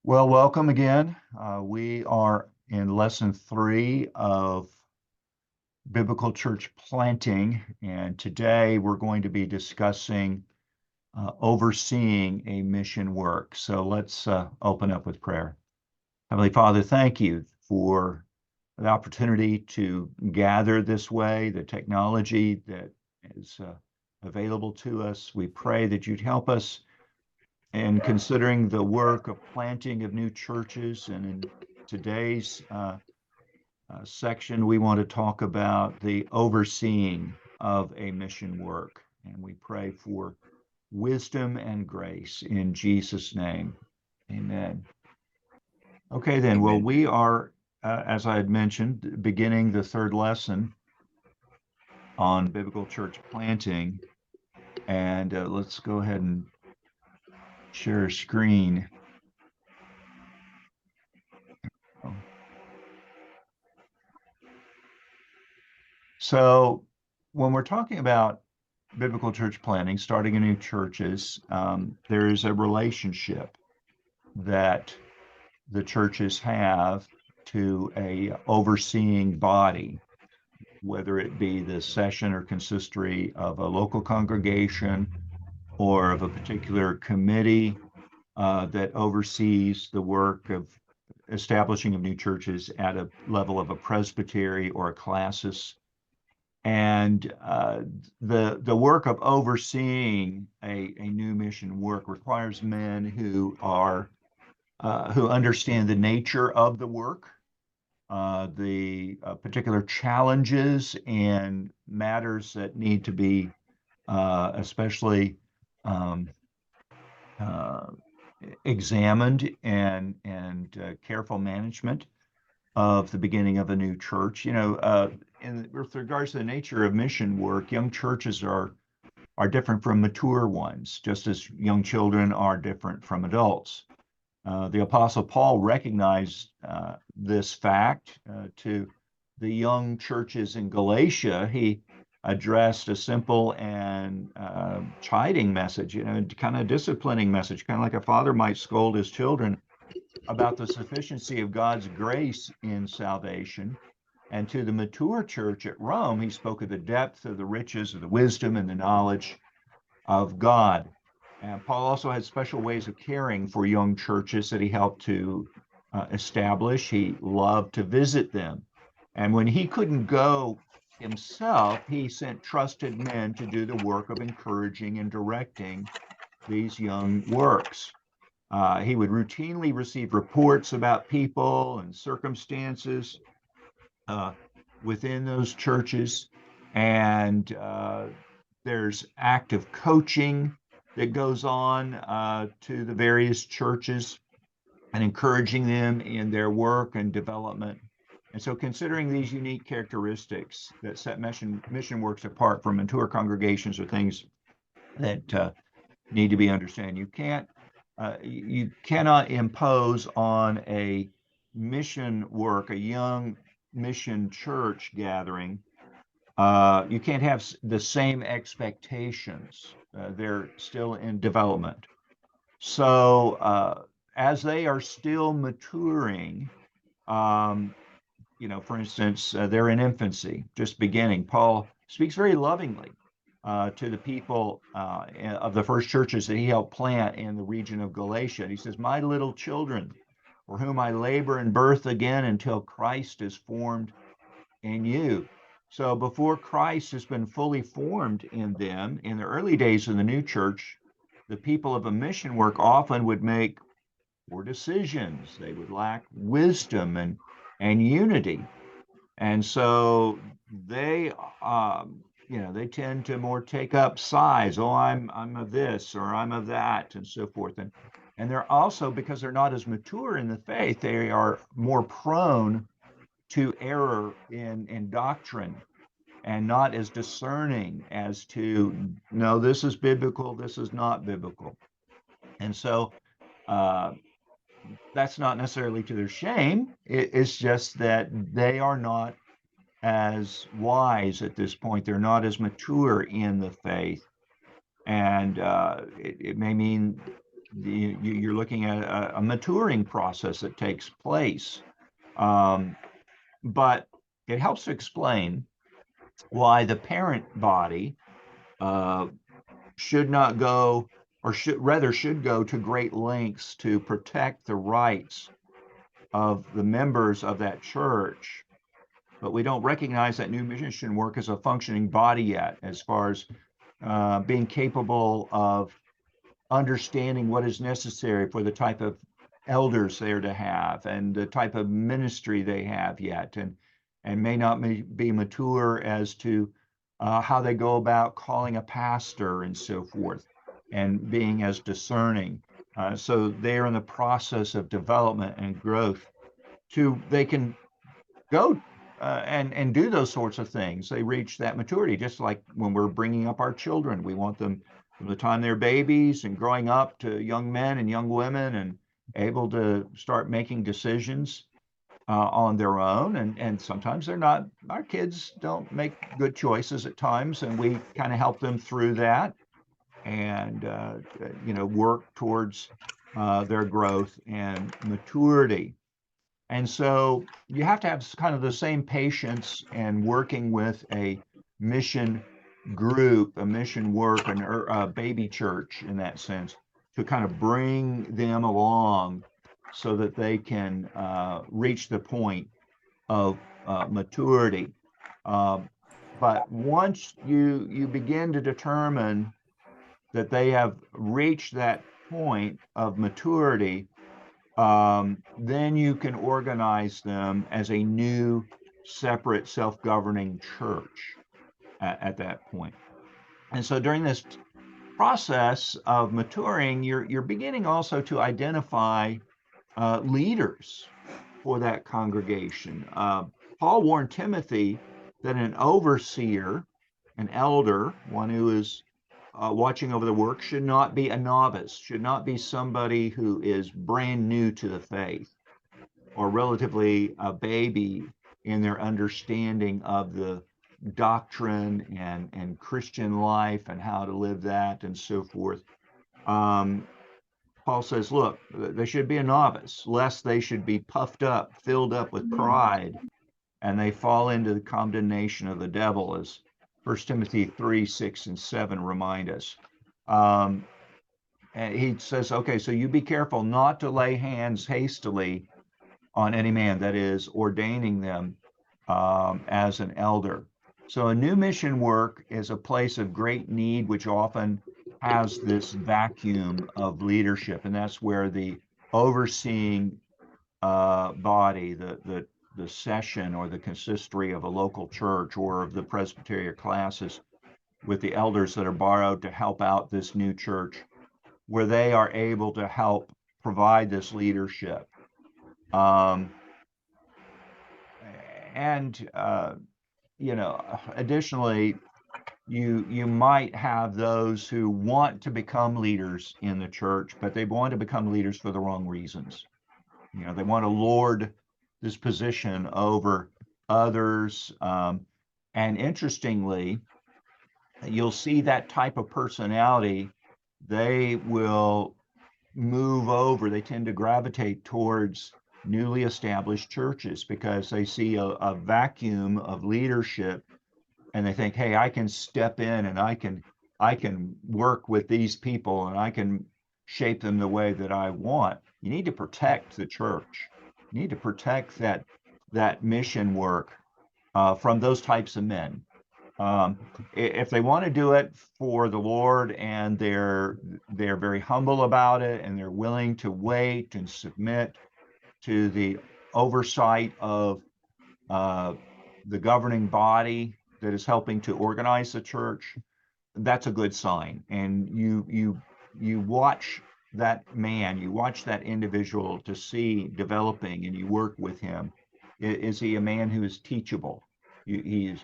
Well, welcome again. We are in lesson 3 of biblical church planting, and today we're going to be discussing overseeing a mission work. So let's open up with prayer. Heavenly Father, thank you for the opportunity to gather this way, the technology that is available to us. We pray that you'd help us in considering the work of planting of new churches. And in today's section, we want to talk about the overseeing of a mission work. And we pray for wisdom and grace in Jesus' name. Amen. Okay, then. Well, Amen. we are, as I had mentioned, beginning the third lesson on biblical church planting. And let's go ahead and share a screen. So when we're talking about biblical church planting, starting new churches, there is a relationship that the churches have to a overseeing body, whether it be the session or consistory of a local congregation or of a particular committee that oversees the work of establishing of new churches at a level of a presbytery or a classis. And the work of overseeing a new mission work requires men who are who understand the nature of the work, the particular challenges and matters that need to be especially um, uh, examined and careful management of the beginning of a new church. And with regards to the nature of mission work, young churches are different from mature ones, just as young children are different from adults. The Apostle Paul recognized this fact to the young churches in Galatia. He addressed a simple and chiding message, kind of disciplining message, kind of like a father might scold his children about the sufficiency of God's grace in salvation. And to the mature church at Rome, he spoke of the depth of the riches of the wisdom and the knowledge of God. And Paul also had special ways of caring for young churches that he helped to establish. He loved to visit them. And when he couldn't go himself, he sent trusted men to do the work of encouraging and directing these young works. He would routinely receive reports about people and circumstances within those churches. And there's active coaching that goes on to the various churches and encouraging them in their work and development. And so considering these unique characteristics that set mission works apart from mature congregations are things that need to be understood. You cannot impose on a mission work, a young mission church gathering. You can't have the same expectations. They're still in development. So as they are still maturing, for instance, they're in infancy, just beginning. Paul speaks very lovingly to the people of the first churches that he helped plant in the region of Galatia. He says, "My little children, for whom I labor in birth again until Christ is formed in you." So before Christ has been fully formed in them, in the early days of the new church, the people of a mission work often would make poor decisions. They would lack wisdom and unity. And so they tend to more take up sides. Oh, I'm of this or I'm of that and so forth. And they're also, because they're not as mature in the faith, they are more prone to error in doctrine and not as discerning as to, no, this is biblical, this is not biblical. And so that's not necessarily to their shame. It's just that they are not as wise at this point. They're not as mature in the faith. And it may mean you're looking at a maturing process that takes place. But it helps to explain why the parent body should not go, or should go to great lengths to protect the rights of the members of that church. But we don't recognize that new mission work as a functioning body yet, as far as being capable of understanding what is necessary for the type of elders they're to have and the type of ministry they have yet, and may not be mature as to how they go about calling a pastor and so forth, and being as discerning. So they're in the process of development and growth they can go and do those sorts of things. They reach that maturity, just like when we're bringing up our children. We want them from the time they're babies and growing up to young men and young women and able to start making decisions on their own. And sometimes they're not, our kids don't make good choices at times, and we kind of help them through that and, work towards their growth and maturity. And so you have to have kind of the same patience and working with a mission group, a mission work, or a baby church in that sense, to kind of bring them along so that they can reach the point of maturity. But once you begin to determine that they have reached that point of maturity, then you can organize them as a new, separate, self-governing church at that point. And so during this process of maturing, you're beginning also to identify leaders for that congregation. Paul warned Timothy that an overseer, an elder, one who is watching over the work, should not be a novice, should not be somebody who is brand new to the faith or relatively a baby in their understanding of the doctrine and Christian life and how to live that and so forth. Paul says, look, they should be a novice, lest they should be puffed up, filled up with pride, and they fall into the condemnation of the devil, as 1 Timothy 3, 6, and 7 remind us. And he says, okay, so you be careful not to lay hands hastily on any man, that is, ordaining them as an elder. So a new mission work is a place of great need, which often has this vacuum of leadership, and that's where the overseeing body, the session or the consistory of a local church or of the presbyteria classes, with the elders that are borrowed to help out this new church, where they are able to help provide this leadership. Additionally, you might have those who want to become leaders in the church, but they want to become leaders for the wrong reasons. They want to lord this position over others. And interestingly, you'll see that type of personality, they will move over, they tend to gravitate towards newly established churches because they see a vacuum of leadership, and they think, hey, I can step in and I can work with these people and I can shape them the way that I want. You need to protect the church. You need to protect that mission work from those types of men. If they want to do it for the Lord and they're very humble about it and they're willing to wait and submit to the oversight of the governing body that is helping to organize the church, that's a good sign. And you watch that man, you watch that individual to see developing, and you work with him. Is he a man who is teachable? You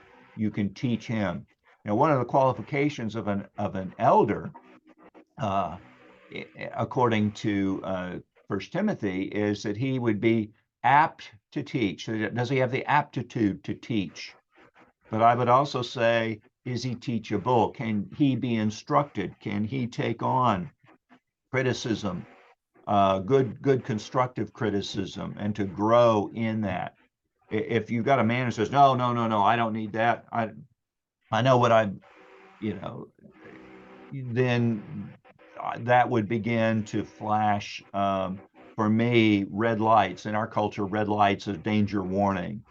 can teach him. One of the qualifications of an elder, according to 1 Timothy, is that he would be apt to teach. So does he have the aptitude to teach? But I would also say, is he teachable? Can he be instructed? Can he take on criticism, good constructive criticism, and to grow in that. If you've got a man who says, no, no, no, no, I don't need that. I know what I'm, then that would begin to flash, for me, red lights. In our culture, red lights is danger warning,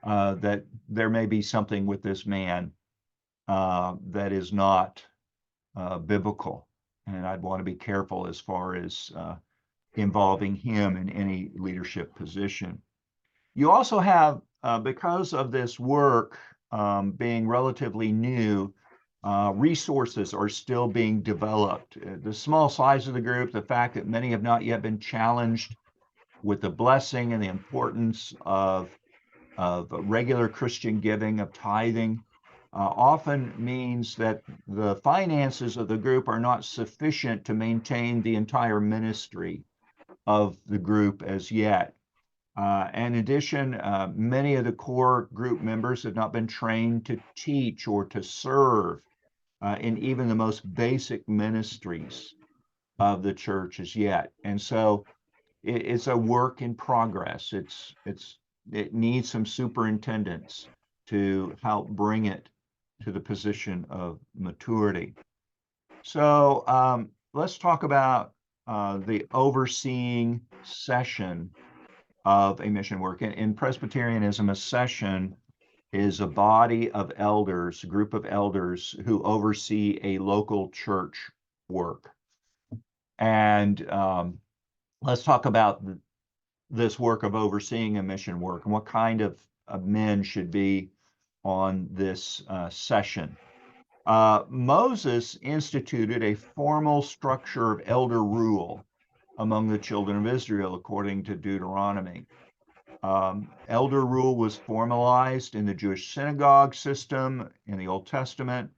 that there may be something with this man that is not biblical. And I'd want to be careful as far as involving him in any leadership position. You also have, because of this work being relatively new, resources are still being developed. The small size of the group, the fact that many have not yet been challenged with the blessing and the importance of regular Christian giving, of tithing, often means that the finances of the group are not sufficient to maintain the entire ministry of the group as yet. In addition, many of the core group members have not been trained to teach or to serve in even the most basic ministries of the church as yet. And so it's a work in progress. It needs some superintendents to help bring it to the position of maturity. So let's talk about the overseeing session of a mission work. In Presbyterianism, a session is a body of elders, a group of elders who oversee a local church work. And let's talk about this work of overseeing a mission work and what kind of men should be on this session. Moses instituted a formal structure of elder rule among the children of Israel, according to Deuteronomy. Elder rule was formalized in the Jewish synagogue system in the Old Testament.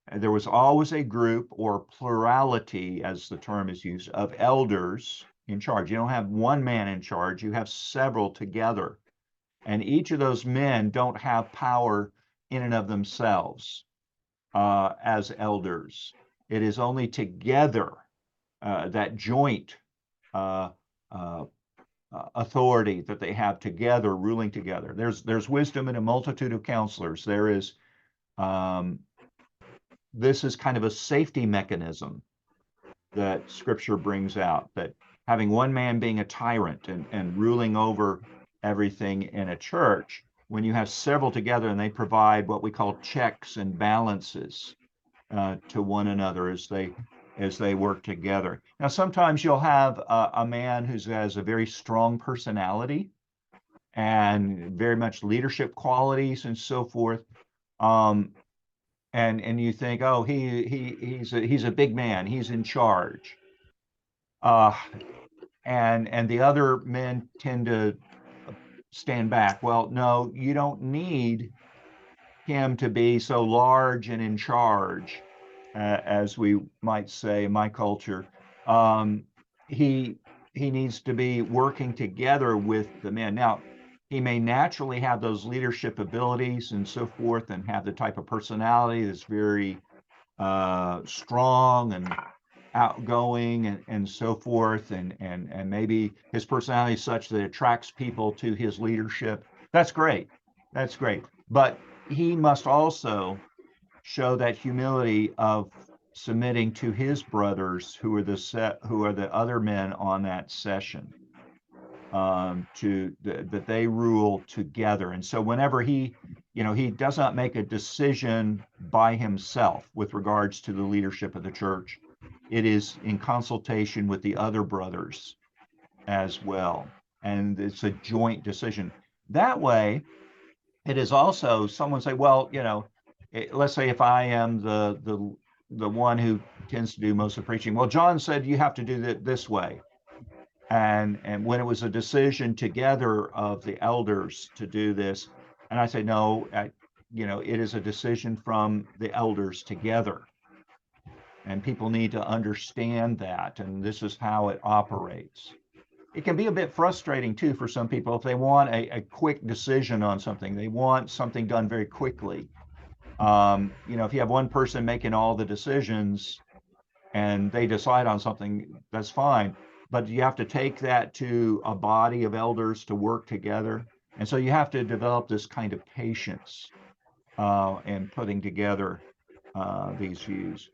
And there was always a group, or plurality, as the term is used, of elders in charge. You don't have one man in charge, you have several together. And each of those men don't have power in and of themselves as elders. It is only together, that joint authority that they have together, ruling together. There's wisdom in a multitude of counselors. There is, this is kind of a safety mechanism that Scripture brings out, that having one man being a tyrant and ruling over everything in a church, when you have several together and they provide what we call checks and balances to one another as they work together. Now, sometimes you'll have a man who has a very strong personality and very much leadership qualities and so forth. And you think, oh, he's a big man, he's in charge. And the other men tend to stand back. Well, no, you don't need him to be so large and in charge, as we might say in my culture. He needs to be working together with the men. Now, he may naturally have those leadership abilities and so forth, and have the type of personality that's very strong and outgoing and so forth, and maybe his personality is such that it attracts people to his leadership. That's great. That's great. But he must also show that humility of submitting to his brothers who are the other men on that session, that they rule together. And so whenever he does not make a decision by himself with regards to the leadership of the church, it is in consultation with the other brothers as well. And it's a joint decision. That way, it is also, someone say, well, let's say if I am the one who tends to do most of the preaching, well, John said you have to do it this way. And when it was a decision together of the elders to do this, and I say, no, it is a decision from the elders together. And people need to understand that, and this is how it operates. It can be a bit frustrating too for some people if they want a quick decision on something. They want something done very quickly. If you have one person making all the decisions, and they decide on something, that's fine. But you have to take that to a body of elders to work together. And so you have to develop this kind of patience in putting together these views.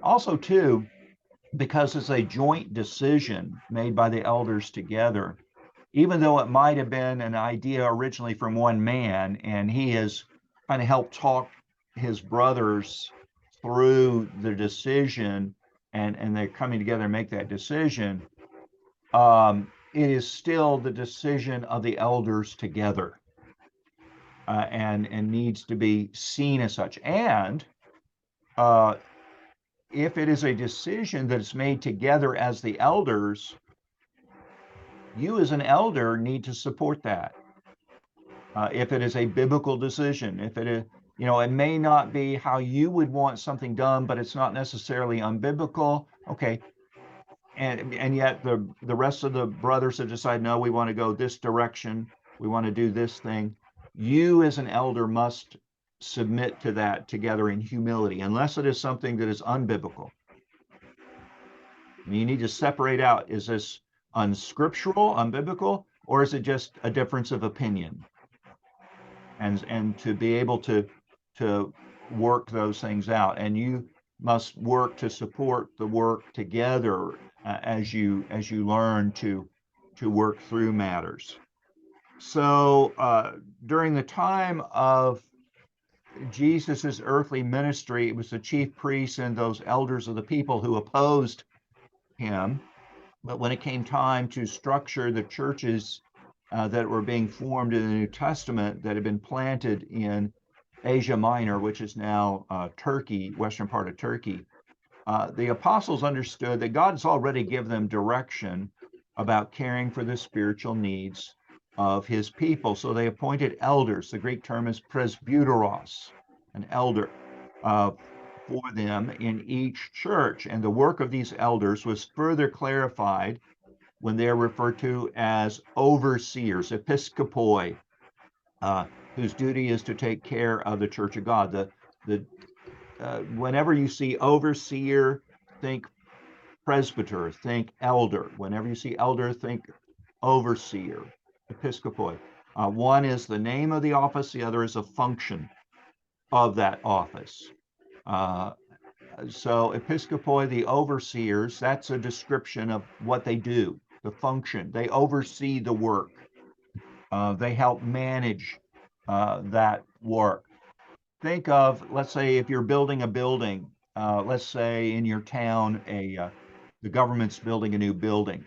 Also, too, because it's a joint decision made by the elders together, even though it might have been an idea originally from one man, and he has kind of helped talk his brothers through the decision, and they're coming together and make that decision, it is still the decision of the elders together, and needs to be seen as such. And if it is a decision that's made together as the elders, you as an elder need to support that. If it is a biblical decision, if it is, it may not be how you would want something done, but it's not necessarily unbiblical. Okay. And yet the rest of the brothers have decided, no, we want to go this direction. We want to do this thing. You as an elder must submit to that together in humility, unless it is something that is unbiblical. You need to separate out, is this unscriptural, unbiblical, or is it just a difference of opinion? And to be able to work those things out. And you must work to support the work together as you learn to work through matters. So during the time of Jesus's earthly ministry, it was the chief priests and those elders of the people who opposed him. But when it came time to structure the churches that were being formed in the New Testament that had been planted in Asia Minor, which is now Turkey, western part of Turkey, the apostles understood that God has already given them direction about caring for the spiritual needs of his people. So they appointed elders. The Greek term is presbyteros, an elder, for them in each church. And the work of these elders was further clarified when they're referred to as overseers, episkopoi, whose duty is to take care of the church of God. Whenever you see overseer, think presbyter, think elder. Whenever you see elder, think overseer, episkopoi. One is the name of the office, the other is a function of that office. So episkopoi, the overseers, that's a description of what they do, the function. They oversee the work. They help manage that work. Think of, let's say, if you're building a building, let's say in your town, the government's building a new building,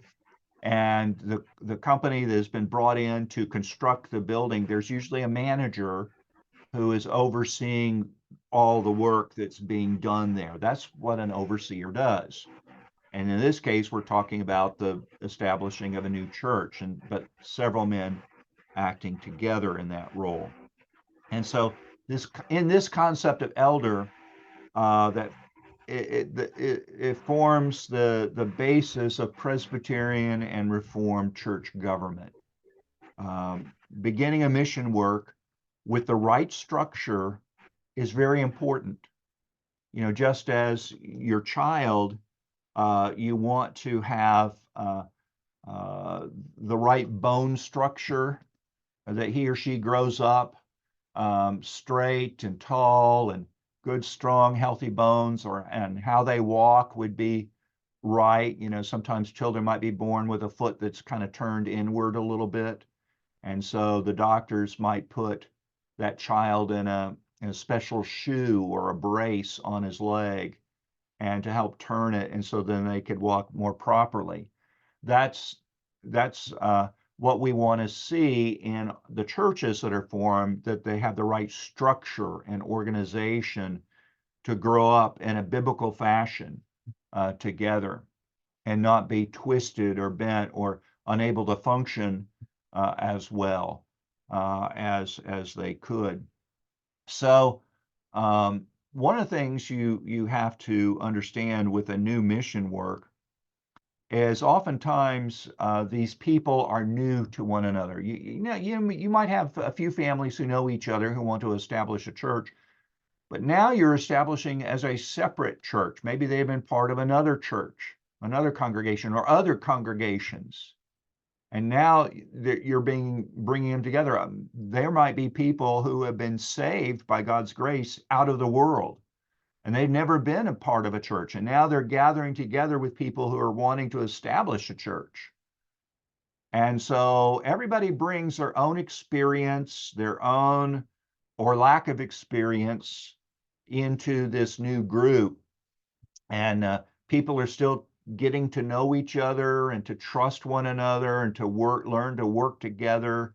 and the company that has been brought in to construct the building, there's usually a manager who is overseeing all the work that's being done there. That's what an overseer does. And in this case, we're talking about the establishing of a new church, but several men acting together in that role. And so in this concept of elder, that it forms the basis of Presbyterian and Reformed church government. Beginning a mission work with the right structure is very important. Just as your child, you want to have the right bone structure, that he or she grows up straight and tall and good, strong, healthy bones, and how they walk would be right. Sometimes children might be born with a foot that's kind of turned inward a little bit. And so the doctors might put that child in a special shoe or a brace on his leg and to help turn it, and so then they could walk more properly. That's what we want to see in the churches that are formed, that they have the right structure and organization to grow up in a biblical fashion together and not be twisted or bent or unable to function as well as they could. So one of the things you have to understand with a new mission work is oftentimes these people are new to one another. You might have a few families who know each other who want to establish a church, But now you're establishing as a separate church. Maybe they've been part of another church, another congregation, or other congregations. And now you're bringing them together. There might be people who have been saved by God's grace out of the world, and they've never been a part of a church. And now they're gathering together with people who are wanting to establish a church. And so everybody brings their own experience, their own or lack of experience into this new group. And people are still getting to know each other and to trust one another and to learn to work together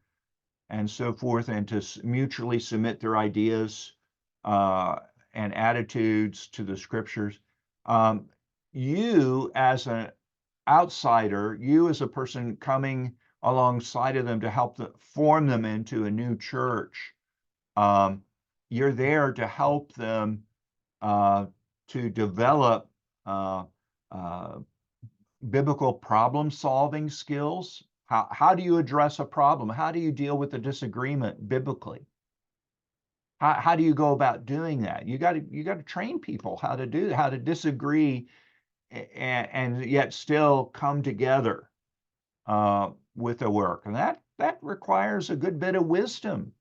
and so forth, and to mutually submit their ideas and attitudes to the scriptures. You as an outsider, you as a person coming alongside of them to help form them into a new church, you're there to help them to develop biblical problem solving skills. How do you address a problem? How do you deal with a disagreement biblically? How do you go about doing that? You got to train people how to do, how to disagree and yet still come together with the work. And that requires a good bit of wisdom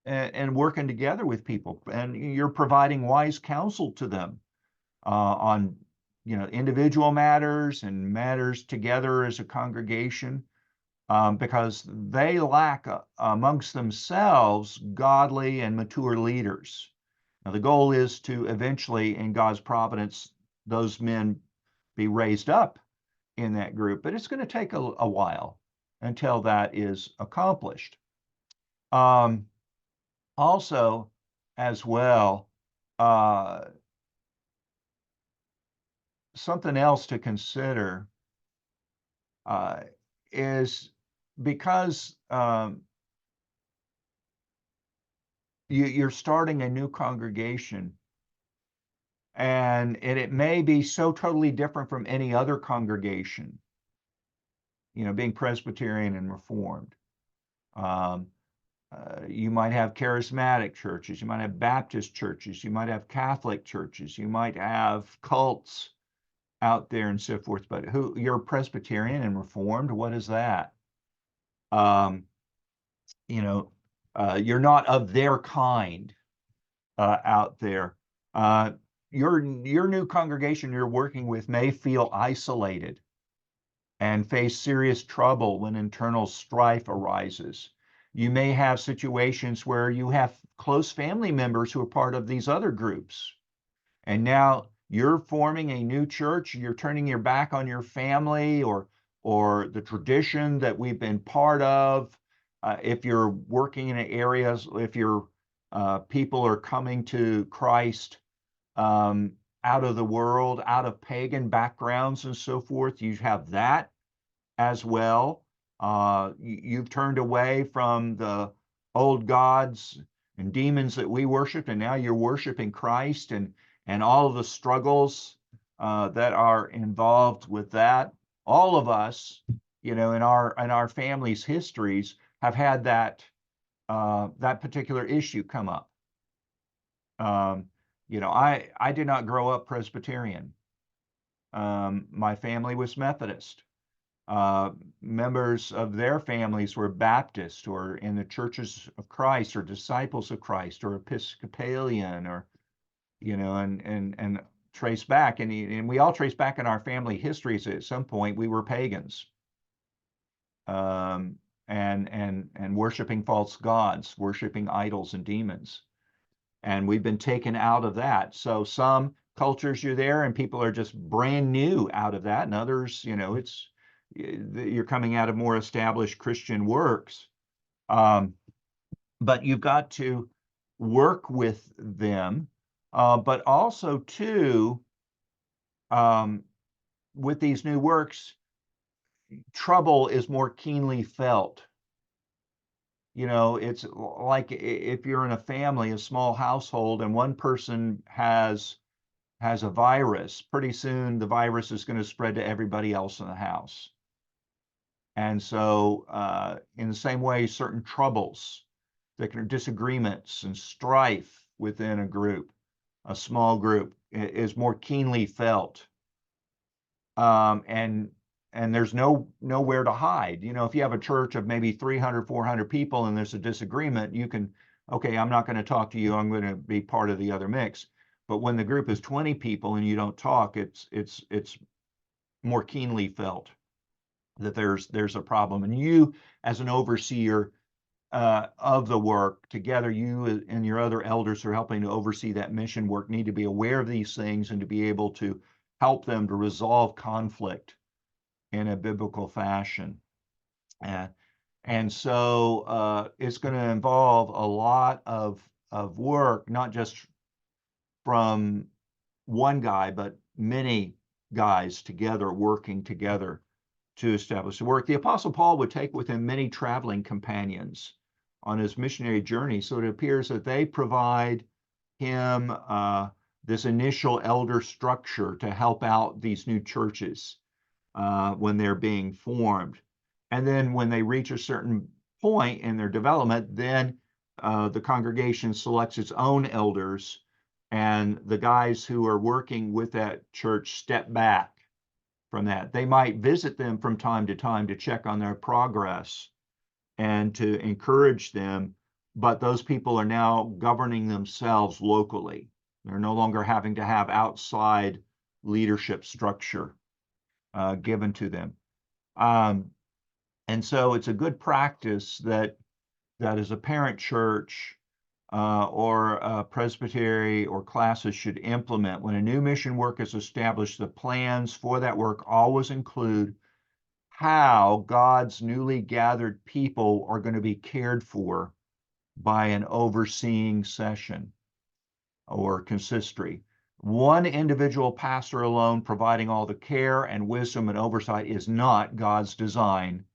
and working together with people. And you're providing wise counsel to them on individual matters and matters together as a congregation, because they lack amongst themselves godly and mature leaders. Now, the goal is to eventually, in God's providence, those men be raised up in that group, but it's going to take a while until that is accomplished. Also, as well, something else to consider is because you're starting a new congregation, and it may be so totally different from any other congregation, being Presbyterian and Reformed. You might have charismatic churches, you might have Baptist churches, you might have Catholic churches, you might have cults out there and so forth. But you're Presbyterian and Reformed, what is that? You're not of their kind out there. Your new congregation you're working with may feel isolated and face serious trouble when internal strife arises. You may have situations where you have close family members who are part of these other groups, and now you're forming a new church. You're turning your back on your family or the tradition that we've been part of. If you're working in areas, if your people are coming to Christ out of the world, out of pagan backgrounds and so forth, you have that as well. You've turned away from the old gods and demons that we worshiped, and now you're worshiping Christ, and all of the struggles that are involved with that. All of us, in our families' histories, have had that particular issue come up. I did not grow up Presbyterian. My family was Methodist. Members of their families were Baptist or in the Churches of Christ or Disciples of Christ or Episcopalian, or and trace back, and we all trace back in our family histories. At some point we were pagans, and worshiping false gods, worshiping idols and demons, and we've been taken out of that. So some cultures you're there and people are just brand new out of that, and others, you're coming out of more established Christian works. But you've got to work with them, but also too, with these new works, trouble is more keenly felt. It's like if you're in a family, a small household, and one person has a virus, pretty soon the virus is going to spread to everybody else in the house. And so in the same way, certain troubles, disagreements and strife within a group, a small group, is more keenly felt. And there's nowhere to hide. If you have a church of maybe 300, 400 people and there's a disagreement, you can, okay, I'm not going to talk to you. I'm going to be part of the other mix. But when the group is 20 people and you don't talk, it's more keenly felt that there's a problem. And you, as an overseer of the work, together, you and your other elders who are helping to oversee that mission work need to be aware of these things and to be able to help them to resolve conflict in a biblical fashion. And so it's going to involve a lot of work, not just from one guy, but many guys together working together to establish the work. The Apostle Paul would take with him many traveling companions on his missionary journey. So it appears that they provide him this initial elder structure to help out these new churches when they're being formed. And then when they reach a certain point in their development, then the congregation selects its own elders, and the guys who are working with that church step back from that. They might visit them from time to time to check on their progress and to encourage them, but those people are now governing themselves locally. They're no longer having to have outside leadership structure given to them. And so it's a good practice that as a parent church or a presbytery or classes should implement. When a new mission work is established, the plans for that work always include how God's newly gathered people are going to be cared for by an overseeing session or consistory. One individual pastor alone providing all the care and wisdom and oversight is not God's design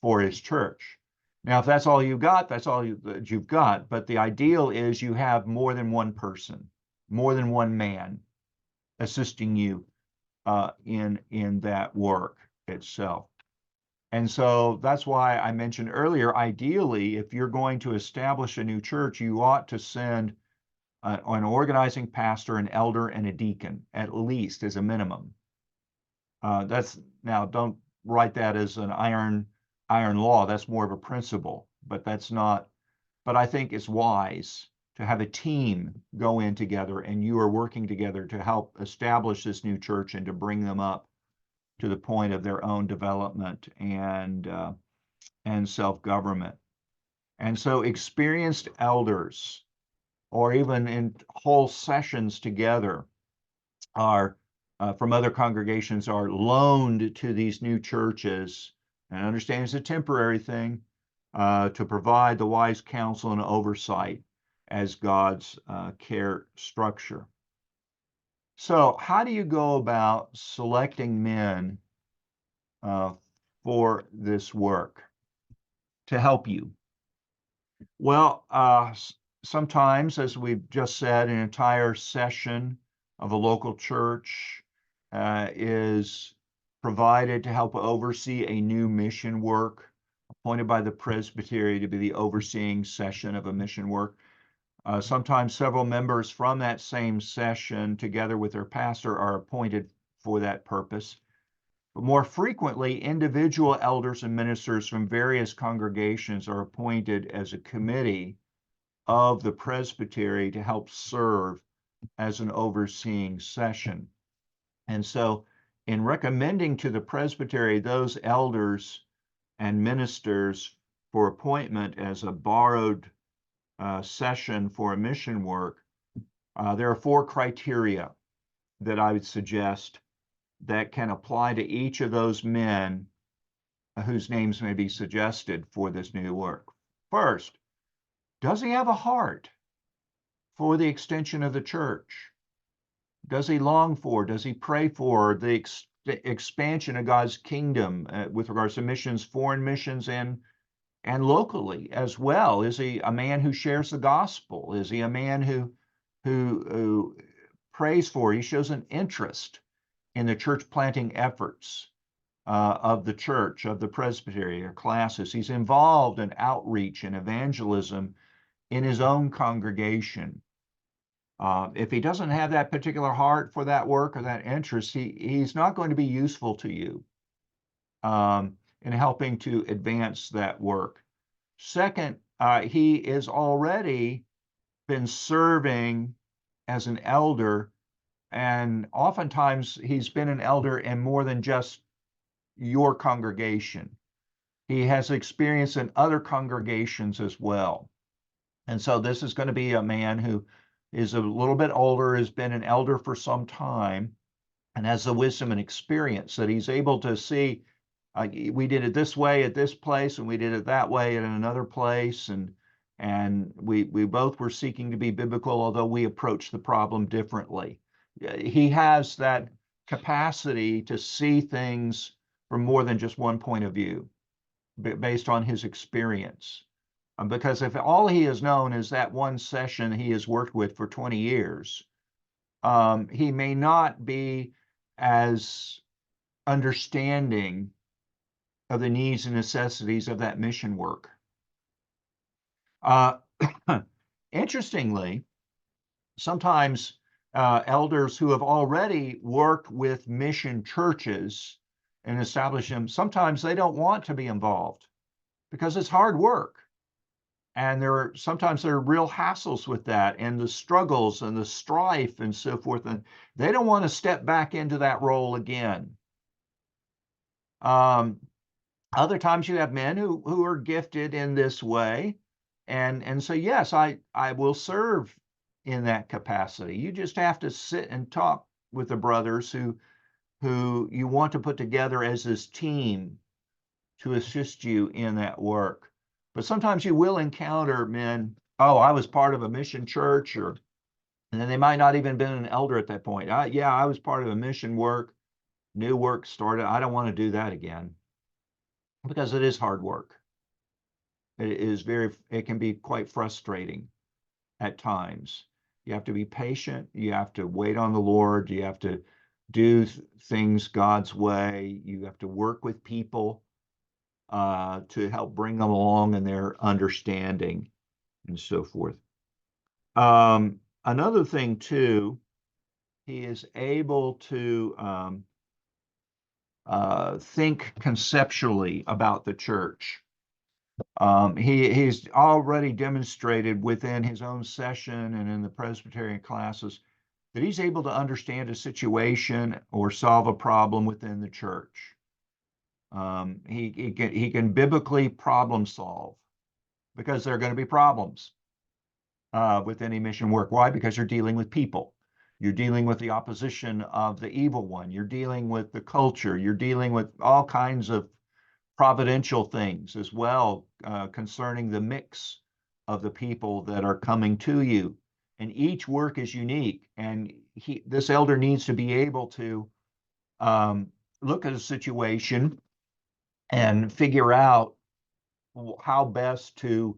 for his church. Now, if that's all you've got, that's all you've got. But the ideal is you have more than one person, more than one man assisting you in that work itself. And so that's why I mentioned earlier, ideally, if you're going to establish a new church, you ought to send an organizing pastor, an elder, and a deacon, at least as a minimum. Now, don't write that as an iron law. That's more of a principle, but I think it's wise to have a team go in together, and you are working together to help establish this new church and to bring them up to the point of their own development and self-government. And so experienced elders, or even in whole sessions together, are from other congregations, are loaned to these new churches, and understand it's a temporary thing, to provide the wise counsel and oversight as God's care structure. So how do you go about selecting men for this work to help you? Well, sometimes, as we've just said, an entire session of a local church is provided to help oversee a new mission work, appointed by the presbytery to be the overseeing session of a mission work. Sometimes several members from that same session, together with their pastor, are appointed for that purpose. But more frequently, individual elders and ministers from various congregations are appointed as a committee of the presbytery to help serve as an overseeing session. And so, in recommending to the presbytery those elders and ministers for appointment as a borrowed session for a mission work, there are 4 criteria that I would suggest that can apply to each of those men whose names may be suggested for this new work. First, does he have a heart for the extension of the church? Does he long for, does he pray for the expansion of God's kingdom with regards to missions, foreign missions, and locally as well? Is he a man who shares the gospel? Is he a man who prays for, he shows an interest in the church planting efforts of the church, of the presbytery or classes? He's involved in outreach and evangelism in his own congregation. If he doesn't have that particular heart for that work or that interest, he's not going to be useful to you in helping to advance that work. Second, he is already been serving as an elder, and oftentimes he's been an elder in more than just your congregation. He has experience in other congregations as well. And so this is going to be a man who is a little bit older, has been an elder for some time, and has the wisdom and experience that he's able to see, we did it this way at this place, and we did it that way at another place, and we both were seeking to be biblical, although we approached the problem differently. He has that capacity to see things from more than just one point of view, based on his experience. Because if all he has known is that one session he has worked with for 20 years, he may not be as understanding of the needs and necessities of that mission work. Interestingly, sometimes elders who have already worked with mission churches and established them, sometimes they don't want to be involved because it's hard work. And sometimes there are real hassles with that, and the struggles and the strife and so forth, and they don't want to step back into that role again. Other times you have men who are gifted in this way, and so yes, I will serve in that capacity. You just have to sit and talk with the brothers who you want to put together as this team to assist you in that work. But sometimes you will encounter men, oh, I was part of a mission church, and then they might not even been an elder at that point. Yeah, I was part of a mission work, new work started. I don't want to do that again, because it is hard work. It can be quite frustrating at times. You have to be patient. You have to wait on the Lord. You have to do things God's way. You have to work with people to help bring them along in their understanding and so forth. Another thing too, he is able to think conceptually about the church. He's already demonstrated within his own session and in the Presbyterian classes that he's able to understand a situation or solve a problem within the church. He can biblically problem solve, because there are going to be problems with any mission work. Why? Because you're dealing with people. You're dealing with the opposition of the evil one. You're dealing with the culture. You're dealing with all kinds of providential things as well, concerning the mix of the people that are coming to you. And each work is unique. And this elder needs to be able to look at a situation and figure out how best to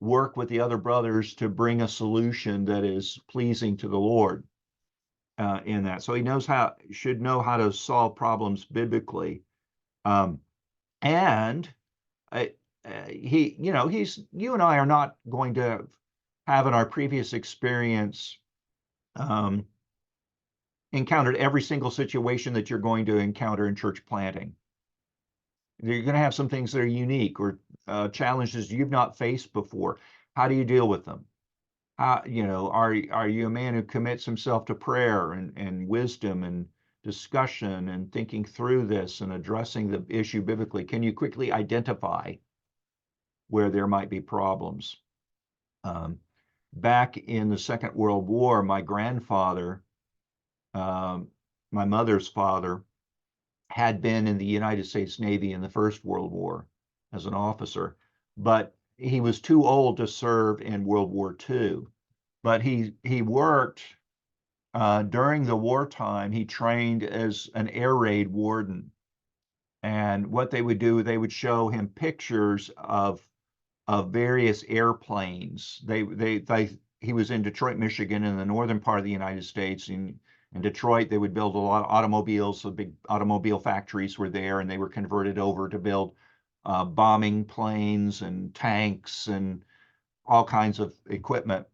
work with the other brothers to bring a solution that is pleasing to the Lord in that. So he should know how to solve problems biblically. And you and I are not going to have in our previous experience encountered every single situation that you're going to encounter in church planting. You're going to have some things that are unique, or challenges you've not faced before. How do you deal with them? Are you a man who commits himself to prayer and wisdom and discussion and thinking through this and addressing the issue biblically? Can you quickly identify where there might be problems? Back in the Second World War, my grandfather, my mother's father, had been in the United States Navy in the First World War as an officer, but he was too old to serve in World War II. But he worked during the wartime. He trained as an air raid warden, and what they would do, they would show him pictures of various airplanes. He was in Detroit, Michigan, in the northern part of the United States. In Detroit, they would build a lot of automobiles. The big automobile factories were there, and they were converted over to build bombing planes and tanks and all kinds of equipment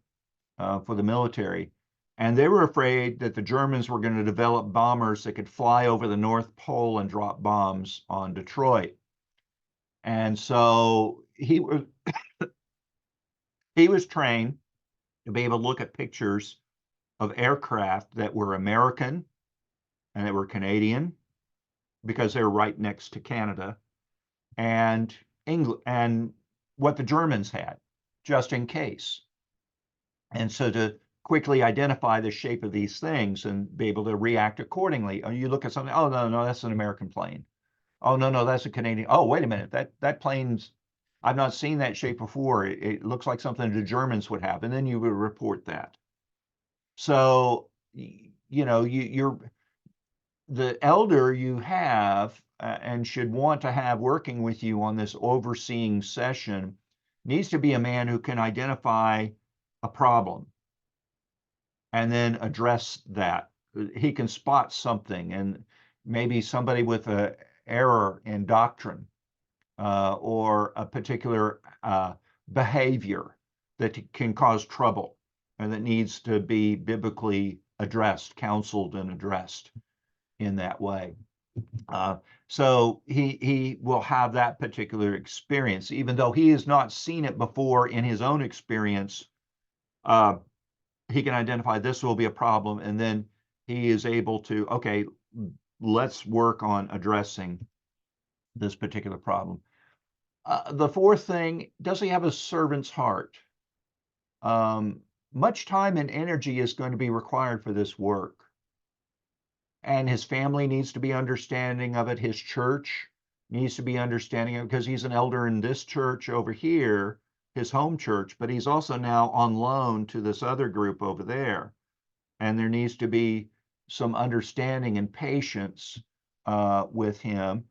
for the military. And they were afraid that the Germans were going to develop bombers that could fly over the North Pole and drop bombs on Detroit. And so he was trained to be able to look at pictures of aircraft that were American and that were Canadian, because they were right next to Canada, and England, and what the Germans had, just in case. And so to quickly identify the shape of these things and be able to react accordingly. You look at something, oh, no, that's an American plane. Oh, no, that's a Canadian. Oh, wait a minute, that plane's, I've not seen that shape before. It looks like something the Germans would have, and then you would report that. So, you're the elder you have and should want to have working with you on this overseeing session needs to be a man who can identify a problem and then address that. He can spot something, and maybe somebody with an error in doctrine or a particular behavior that can cause trouble and that needs to be biblically addressed, counseled, and addressed in that way. So he will have that particular experience, even though he has not seen it before in his own experience. He can identify this will be a problem, and then he is able to, okay, let's work on addressing this particular problem. The fourth thing, does he have a servant's heart? Much time and energy is going to be required for this work. And his family needs to be understanding of it. His church needs to be understanding of it, because he's an elder in this church over here, his home church, but he's also now on loan to this other group over there. And there needs to be some understanding and patience with him.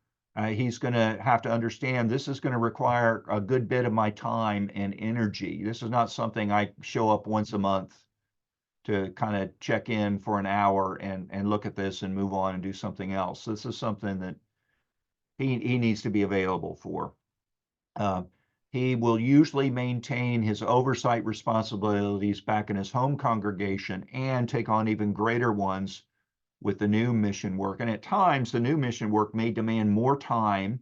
He's going to have to understand this is going to require a good bit of my time and energy. This is not something I show up once a month to kind of check in for an hour and look at this and move on and do something else. This is something that he needs to be available for. He will usually maintain his oversight responsibilities back in his home congregation and take on even greater ones with the new mission work. And at times, the new mission work may demand more time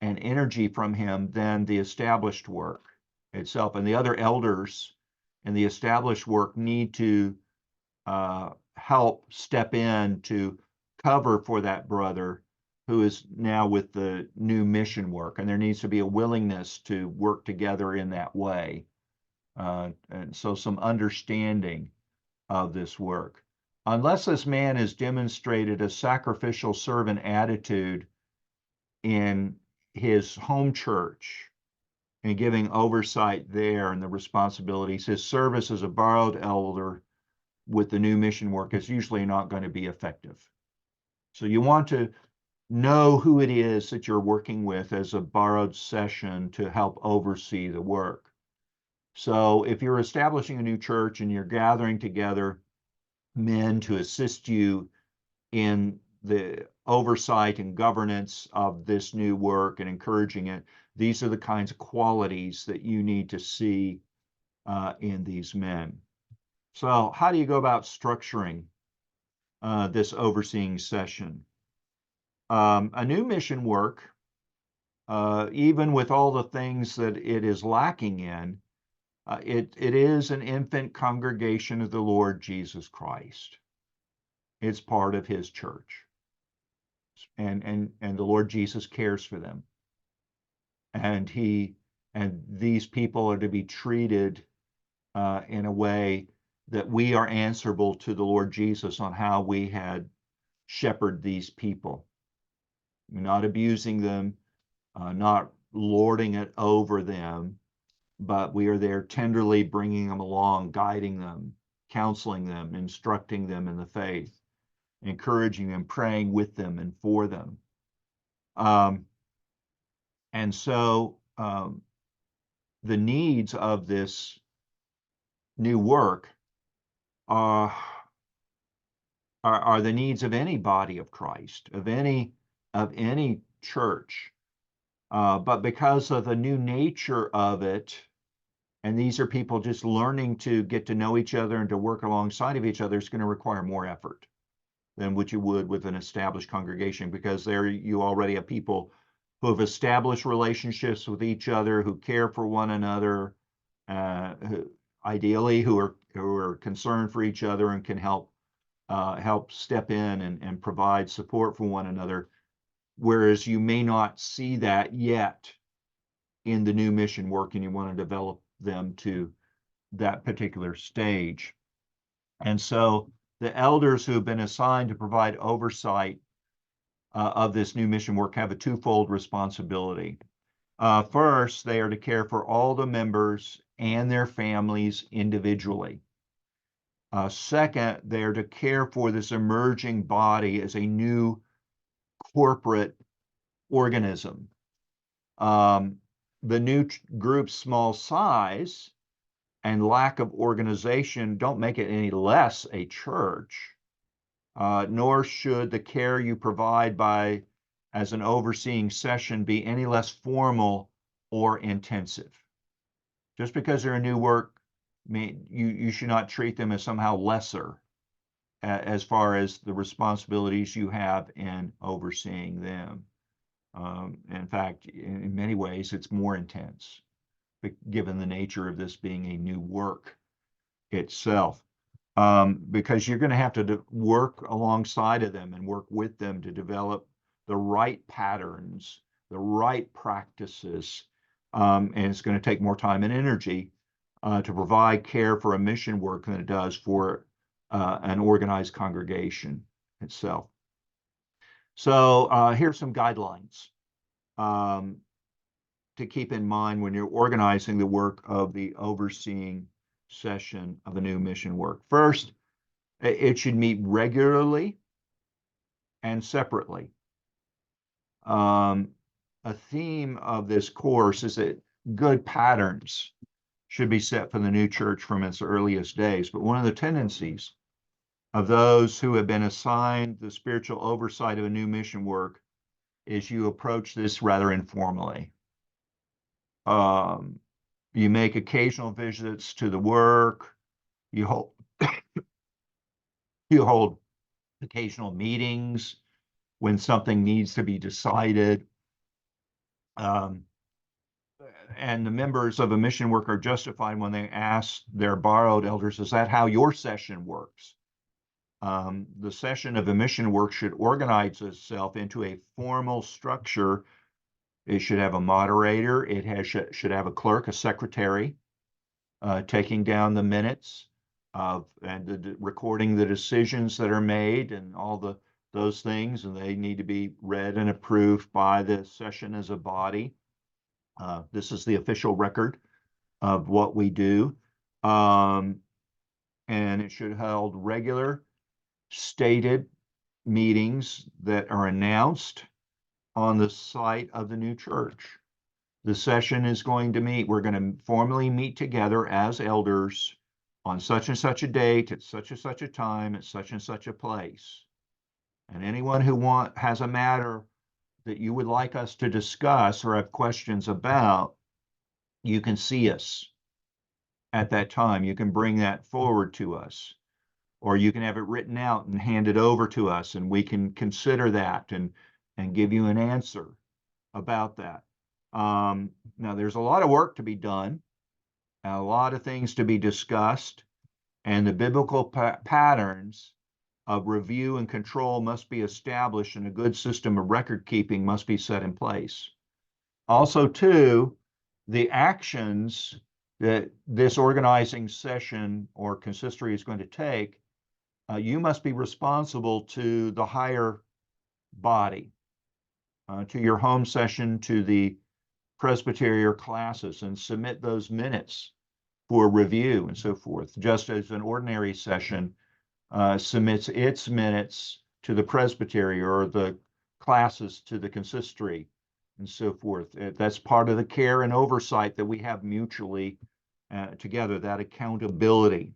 and energy from him than the established work itself. And the other elders and the established work need to help step in to cover for that brother who is now with the new mission work. And there needs to be a willingness to work together in that way. And so some understanding of this work. Unless this man has demonstrated a sacrificial servant attitude in his home church and giving oversight there and the responsibilities, his service as a borrowed elder with the new mission work is usually not going to be effective. So you want to know who it is that you're working with as a borrowed session to help oversee the work. So if you're establishing a new church and you're gathering together men to assist you in the oversight and governance of this new work and encouraging it, these are the kinds of qualities that you need to see in these men. So how do you go about structuring this overseeing session? A new mission work, even with all the things that it is lacking in, it is an infant congregation of the Lord Jesus Christ. It's part of his church. And the Lord Jesus cares for them. And these people are to be treated in a way that we are answerable to the Lord Jesus on how we had shepherded these people. Not abusing them, not lording it over them, but we are there tenderly bringing them along, guiding them, counseling them, instructing them in the faith, encouraging them, praying with them and for them. And so the needs of this new work are the needs of any body of Christ, of any church. But because of the new nature of it, and these are people just learning to get to know each other and to work alongside of each other, is going to require more effort than what you would with an established congregation, because there you already have people who have established relationships with each other, who care for one another, ideally who are concerned for each other and can help step in and provide support for one another. Whereas you may not see that yet in the new mission work, and you want to develop them to that particular stage. And so the elders who have been assigned to provide oversight of this new mission work have a twofold responsibility. First, they are to care for all the members and their families individually. Second, they are to care for this emerging body as a new corporate organism. The new group's small size and lack of organization don't make it any less a church, nor should the care you provide as an overseeing session be any less formal or intensive. Just because they're a new work, you should not treat them as somehow lesser as far as the responsibilities you have in overseeing them. In fact, in many ways, it's more intense, given the nature of this being a new work itself, because you're going to have to work alongside of them and work with them to develop the right patterns, the right practices, and it's going to take more time and energy to provide care for a mission work than it does for an organized congregation itself. So here's some guidelines to keep in mind when you're organizing the work of the overseeing session of a new mission work. First, it should meet regularly and separately. A theme of this course is that good patterns should be set for the new church from its earliest days. But one of the tendencies of those who have been assigned the spiritual oversight of a new mission work is you approach this rather informally. You make occasional visits to the work. You hold you hold occasional meetings when something needs to be decided. And the members of a mission work are justified when they ask their borrowed elders, is that how your session works? The session of a mission work should organize itself into a formal structure. It should have a moderator. It should have a clerk, a secretary, taking down the minutes and recording the decisions that are made and all those things, and they need to be read and approved by the session as a body. This is the official record of what we do, and it should hold regular stated meetings that are announced on the site of the new church. The session is going to meet. We're going to formally meet together as elders on such and such a date at such and such a time at such and such a place. And anyone who has a matter that you would like us to discuss or have questions about, you can see us at that time. You can bring that forward to us, or you can have it written out and hand it over to us, and we can consider that and give you an answer about that. Now, there's a lot of work to be done, a lot of things to be discussed, and the biblical patterns of review and control must be established, and a good system of record keeping must be set in place. Also, too, the actions that this organizing session or consistory is going to take, you must be responsible to the higher body, to your home session, to the presbytery or classes, and submit those minutes for review and so forth, just as an ordinary session submits its minutes to the presbytery or the classes to the consistory and so forth. That's part of the care and oversight that we have mutually together, that accountability.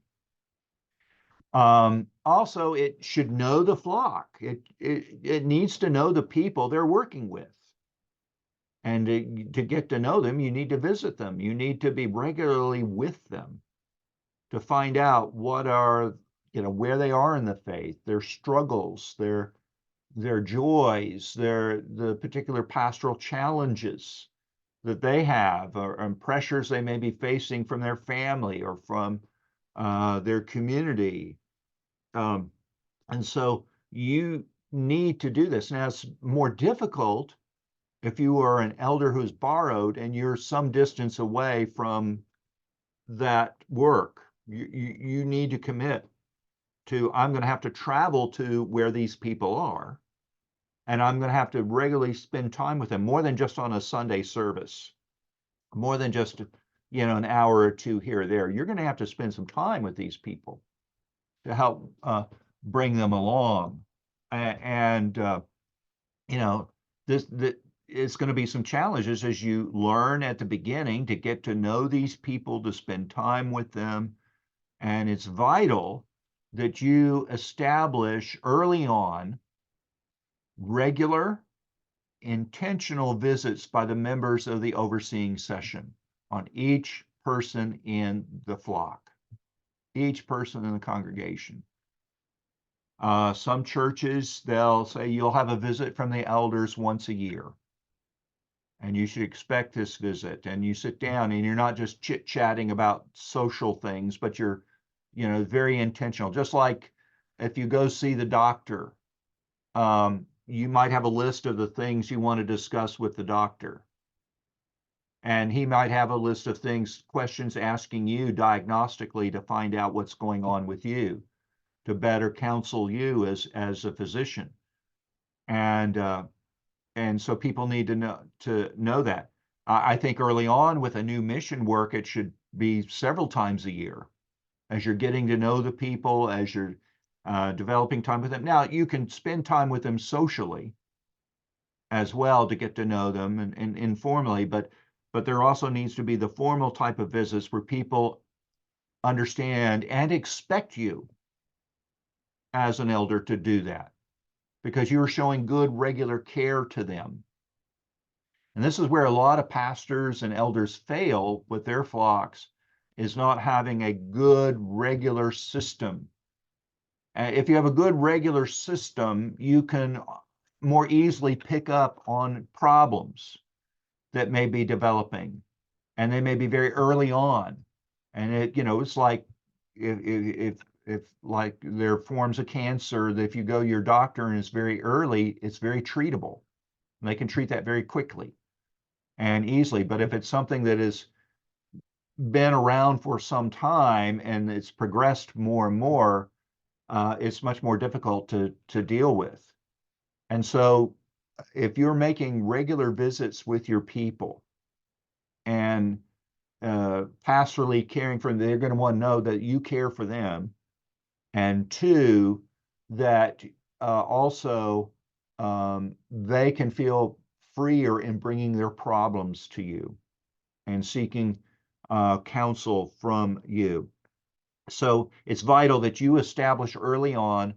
Also, it should know the flock. It needs to know the people they're working with. And to get to know them, you need to visit them. You need to be regularly with them to find out what are, where they are in the faith, their struggles, their joys, the particular pastoral challenges that they have, and pressures they may be facing from their family or from their community. Um, and so you need to do this. Now, it's more difficult if you are an elder who's borrowed and you're some distance away from that work. You need to commit to, I'm going to have to travel to where these people are, and I'm going to have to regularly spend time with them, more than just on a Sunday service, more than just, an hour or two here or there. You're going to have to spend some time with these people to help bring them along. And this it's going to be some challenges as you learn at the beginning to get to know these people, to spend time with them. And it's vital that you establish early on regular, intentional visits by the members of the overseeing session on each person in the flock, each person in the congregation. Some churches, they'll say you'll have a visit from the elders once a year, and you should expect this visit. And you sit down and you're not just chit-chatting about social things, but you're, very intentional. Just like if you go see the doctor, you might have a list of the things you want to discuss with the doctor. And he might have a list of things, questions asking you diagnostically to find out what's going on with you, to better counsel you as a physician. And so people need to know that. I think early on with a new mission work, it should be several times a year as you're getting to know the people, as you're developing time with them. Now, you can spend time with them socially as well to get to know them and informally, but there also needs to be the formal type of visits where people understand and expect you as an elder to do that, because you're showing good regular care to them. And this is where a lot of pastors and elders fail with their flocks, is not having a good regular system. If you have a good regular system, you can more easily pick up on problems that may be developing, and they may be very early on. And it's like if like there are forms of cancer that if you go to your doctor and it's very early, it's very treatable. And they can treat that very quickly and easily. But if it's something that has been around for some time and it's progressed more and more, it's much more difficult to deal with. And so if you're making regular visits with your people and pastorally caring for them, they're going to want to know that you care for them. And two, that also they can feel freer in bringing their problems to you and seeking counsel from you. So it's vital that you establish early on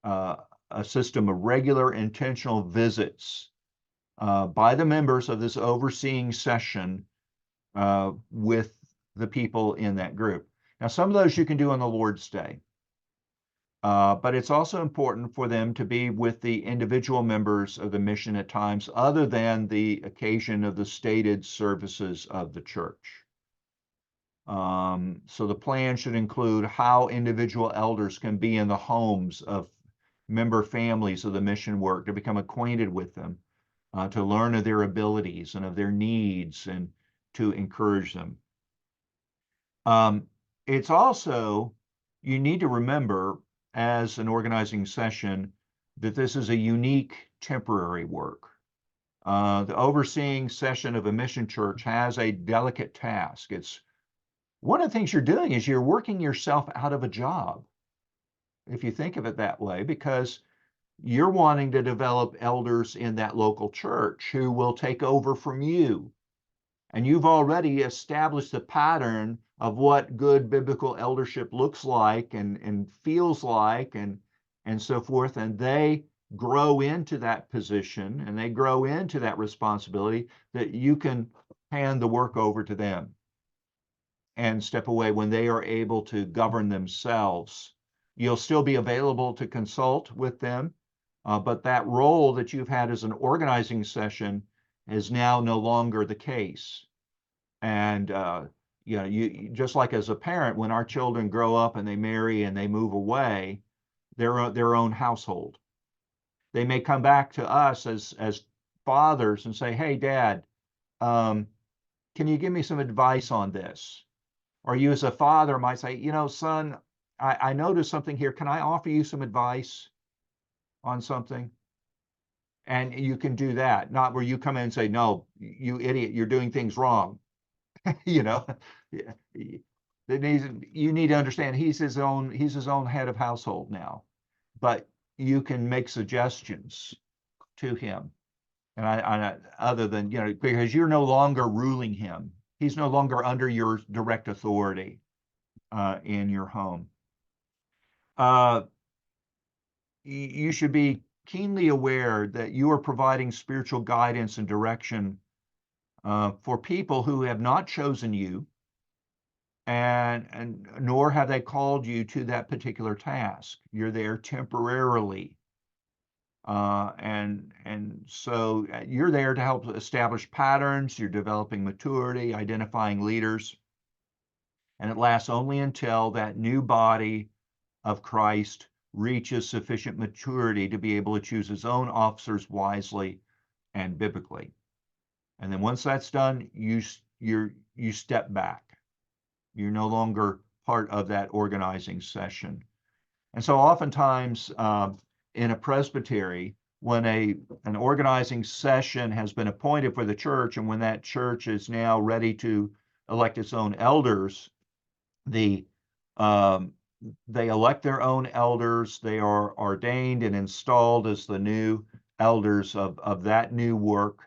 a system of regular intentional visits by the members of this overseeing session with the people in that group. Now, some of those you can do on the Lord's Day, but it's also important for them to be with the individual members of the mission at times other than the occasion of the stated services of the church. So the plan should include how individual elders can be in the homes of member families of the mission work, to become acquainted with them, to learn of their abilities and of their needs, and to encourage them. It's also, you need to remember as an organizing session that this is a unique temporary work. The overseeing session of a mission church has a delicate task. It's one of the things you're doing is you're working yourself out of a job, if you think of it that way, because you're wanting to develop elders in that local church who will take over from you. And you've already established the pattern of what good biblical eldership looks like and feels like and so forth. And they grow into that position and they grow into that responsibility, that you can hand the work over to them and step away when they are able to govern themselves. You'll still be available to consult with them, but that role that you've had as an organizing session is now no longer the case. And you just like as a parent, when our children grow up and they marry and they move away, their own household, they may come back to us as fathers and say, "Hey, Dad, can you give me some advice on this?" Or you as a father might say, "Son, I noticed something here. Can I offer you some advice on something?" And you can do that, not where you come in and say, "No, you idiot, you're doing things wrong." you know, you need to understand he's his own head of household now, but you can make suggestions to him. And other than, because you're no longer ruling him. He's no longer under your direct authority in your home. You should be keenly aware that you are providing spiritual guidance and direction for people who have not chosen you, and nor have they called you to that particular task. You're there temporarily. And so you're there to help establish patterns, you're developing maturity, identifying leaders, and it lasts only until that new body of Christ reaches sufficient maturity to be able to choose his own officers wisely and biblically. And then once that's done, you step back. You're no longer part of that organizing session. And so oftentimes in a presbytery, when an organizing session has been appointed for the church, and when that church is now ready to elect its own elders, they elect their own elders. They are ordained and installed as the new elders of that new work.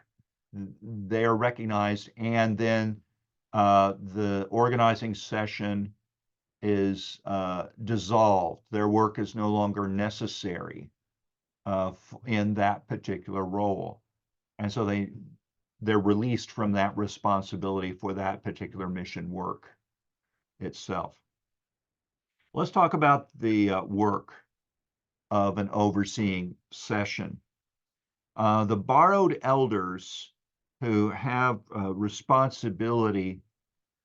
They are recognized, and then the organizing session is dissolved. Their work is no longer necessary in that particular role. And so they're released from that responsibility for that particular mission work itself. Let's talk about the work of an overseeing session. The borrowed elders who have responsibility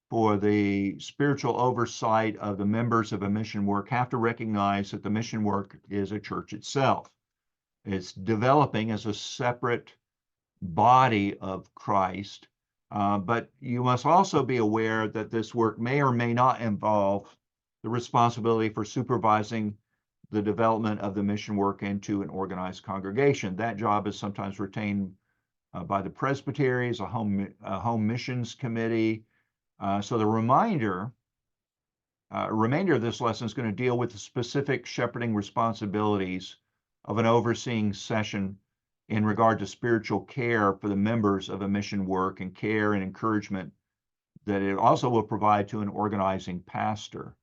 for the spiritual oversight of the members of a mission work have to recognize that the mission work is a church itself. It's developing as a separate body of Christ, but you must also be aware that this work may or may not involve the responsibility for supervising the development of the mission work into an organized congregation. That job is sometimes retained by the presbyteries, a home missions committee. So the remainder of this lesson is going to deal with the specific shepherding responsibilities of an overseeing session in regard to spiritual care for the members of a mission work, and care and encouragement that it also will provide to an organizing pastor.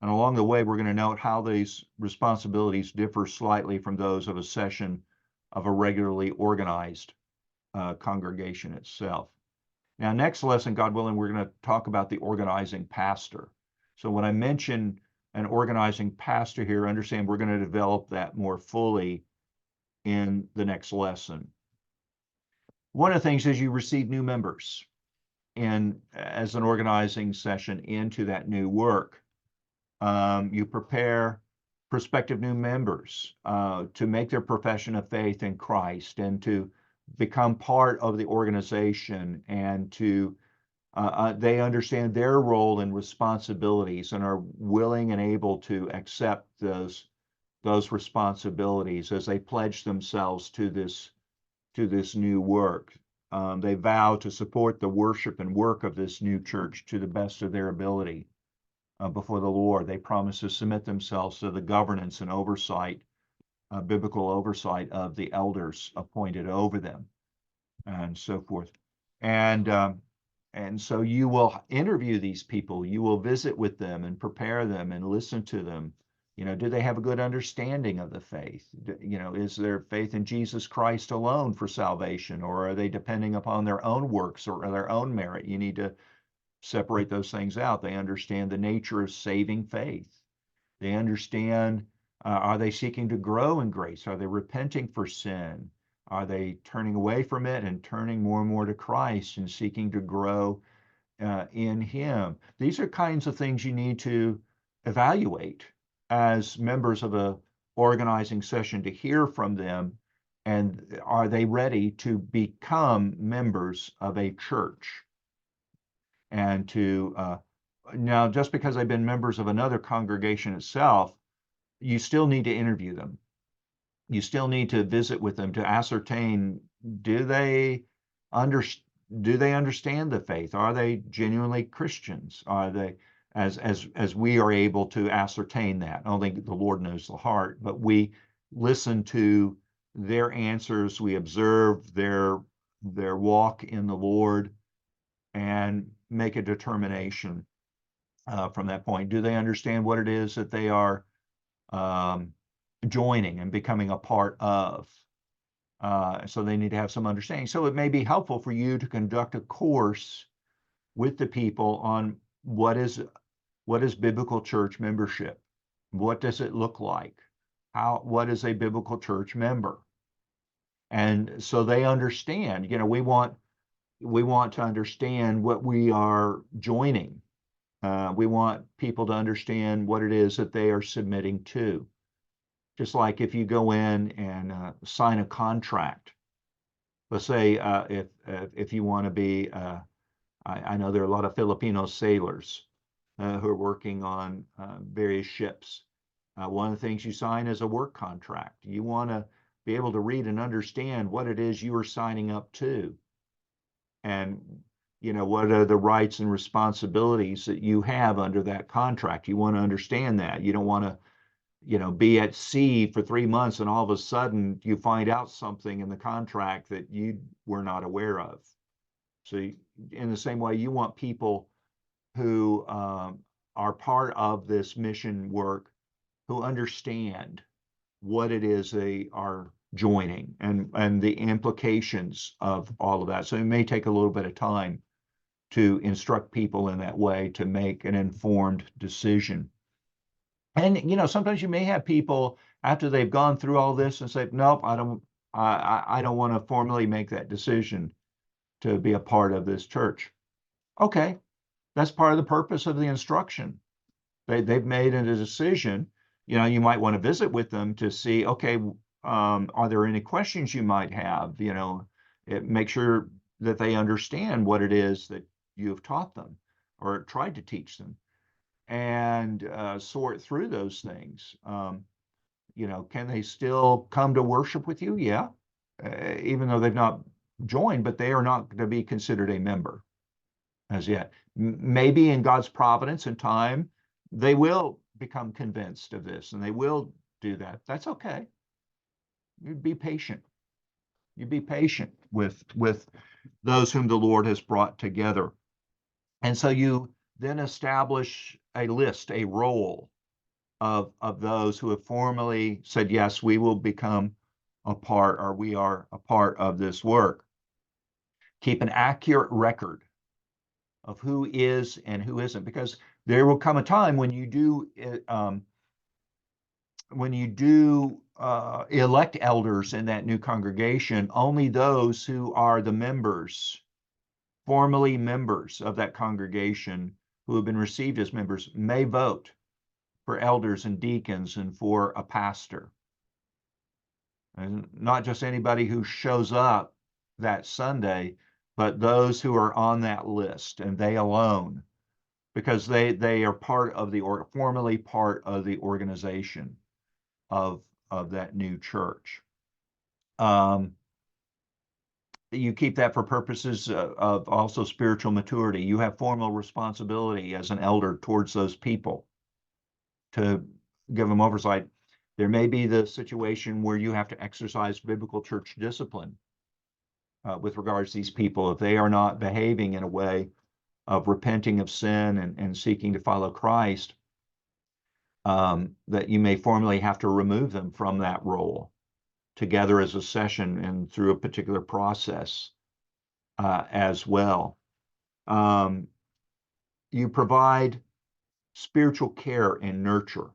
And along the way, we're going to note how these responsibilities differ slightly from those of a session of a regularly organized congregation itself. Now, next lesson, God willing, we're going to talk about the organizing pastor. So when I mention an organizing pastor here, understand we're going to develop that more fully in the next lesson. One of the things is you receive new members as an organizing session into that new work. You prepare prospective new members to make their profession of faith in Christ and to become part of the organization, and to they understand their role and responsibilities and are willing and able to accept those responsibilities as they pledge themselves to this new work. They vow to support the worship and work of this new church to the best of their ability before the Lord. They promise to submit themselves to the governance and oversight, biblical oversight of the elders appointed over them, and so forth. And so you will interview these people, you will visit with them and prepare them and listen to them Do they have a good understanding of the faith? Is their faith in Jesus Christ alone for salvation, or are they depending upon their own works or their own merit? You need to separate those things out. They understand the nature of saving faith. They understand, are they seeking to grow in grace? Are they repenting for sin? Are they turning away from it and turning more and more to Christ and seeking to grow in Him? These are kinds of things you need to evaluate as members of a organizing session, to hear from them. And are they ready to become members of a church? And now, just because they've been members of another congregation itself, you still need to interview them. You still need to visit with them to ascertain, do they under, do they understand the faith? Are they genuinely Christians? Are they, as we are able to ascertain that? Only the Lord knows the heart, but we listen to their answers, we observe their walk in the Lord, and make a determination from that point. Do they understand what it is that they are joining and becoming a part of? So they need to have some understanding. So it may be helpful for you to conduct a course with the people on what is biblical church membership? What does it look like? What is a biblical church member? And so they understand, we want to understand what we are joining. We want people to understand what it is that they are submitting to. Just like if you go in and sign a contract, let's say if you want to be, I know there are a lot of Filipino sailors who are working on various ships. One of the things you sign is a work contract. You want to be able to read and understand what it is you are signing up to, and what are the rights and responsibilities that you have under that contract. You want to understand that. You don't want to be at sea for 3 months and all of a sudden you find out something in the contract that you were not aware of. So in the same way, you want people who are part of this mission work, who understand what it is they are joining and the implications of all of that. So it may take a little bit of time to instruct people in that way to make an informed decision. And sometimes you may have people after they've gone through all this and say, nope, I don't want to formally make that decision to be a part of this church. Okay, that's part of the purpose of the instruction. They've made a decision. You might want to visit with them to see, okay, are there any questions you might have? Make sure that they understand what it is that you have taught them or tried to teach them, and sort through those things. Can they still come to worship with you? Yeah, even though they've not joined, but they are not going to be considered a member as yet. Maybe in God's providence and time, they will become convinced of this and they will do that. That's okay. You be patient. You be patient with those whom the Lord has brought together. And so you then establish a list, a roll of those who have formally said, yes, we will become a part, or we are a part of this work. Keep an accurate record of who is and who isn't, because there will come a time when you do elect elders in that new congregation. Only those who are the members, formally members of that congregation, who have been received as members, may vote for elders and deacons and for a pastor. And not just anybody who shows up that Sunday, but those who are on that list, and they alone, because they are formally part of the organization of that new church. You keep that for purposes of also spiritual maturity. You have formal responsibility as an elder towards those people to give them oversight. There may be the situation where you have to exercise biblical church discipline with regards to these people if they are not behaving in a way of repenting of sin and seeking to follow Christ. that you may formally have to remove them from that role together as a session and through a particular process as well. You provide spiritual care and nurture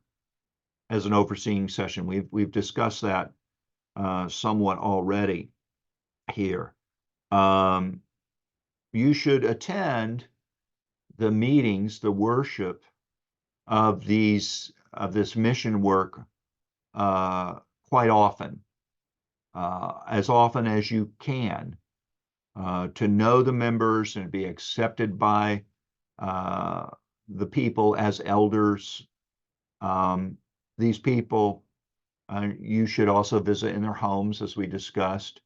as an overseeing session. We've discussed that somewhat already here. You should attend the meetings, the worship of this mission work quite often, as often as you can, to know the members and be accepted by the people as elders. These people, you should also visit in their homes, as we discussed,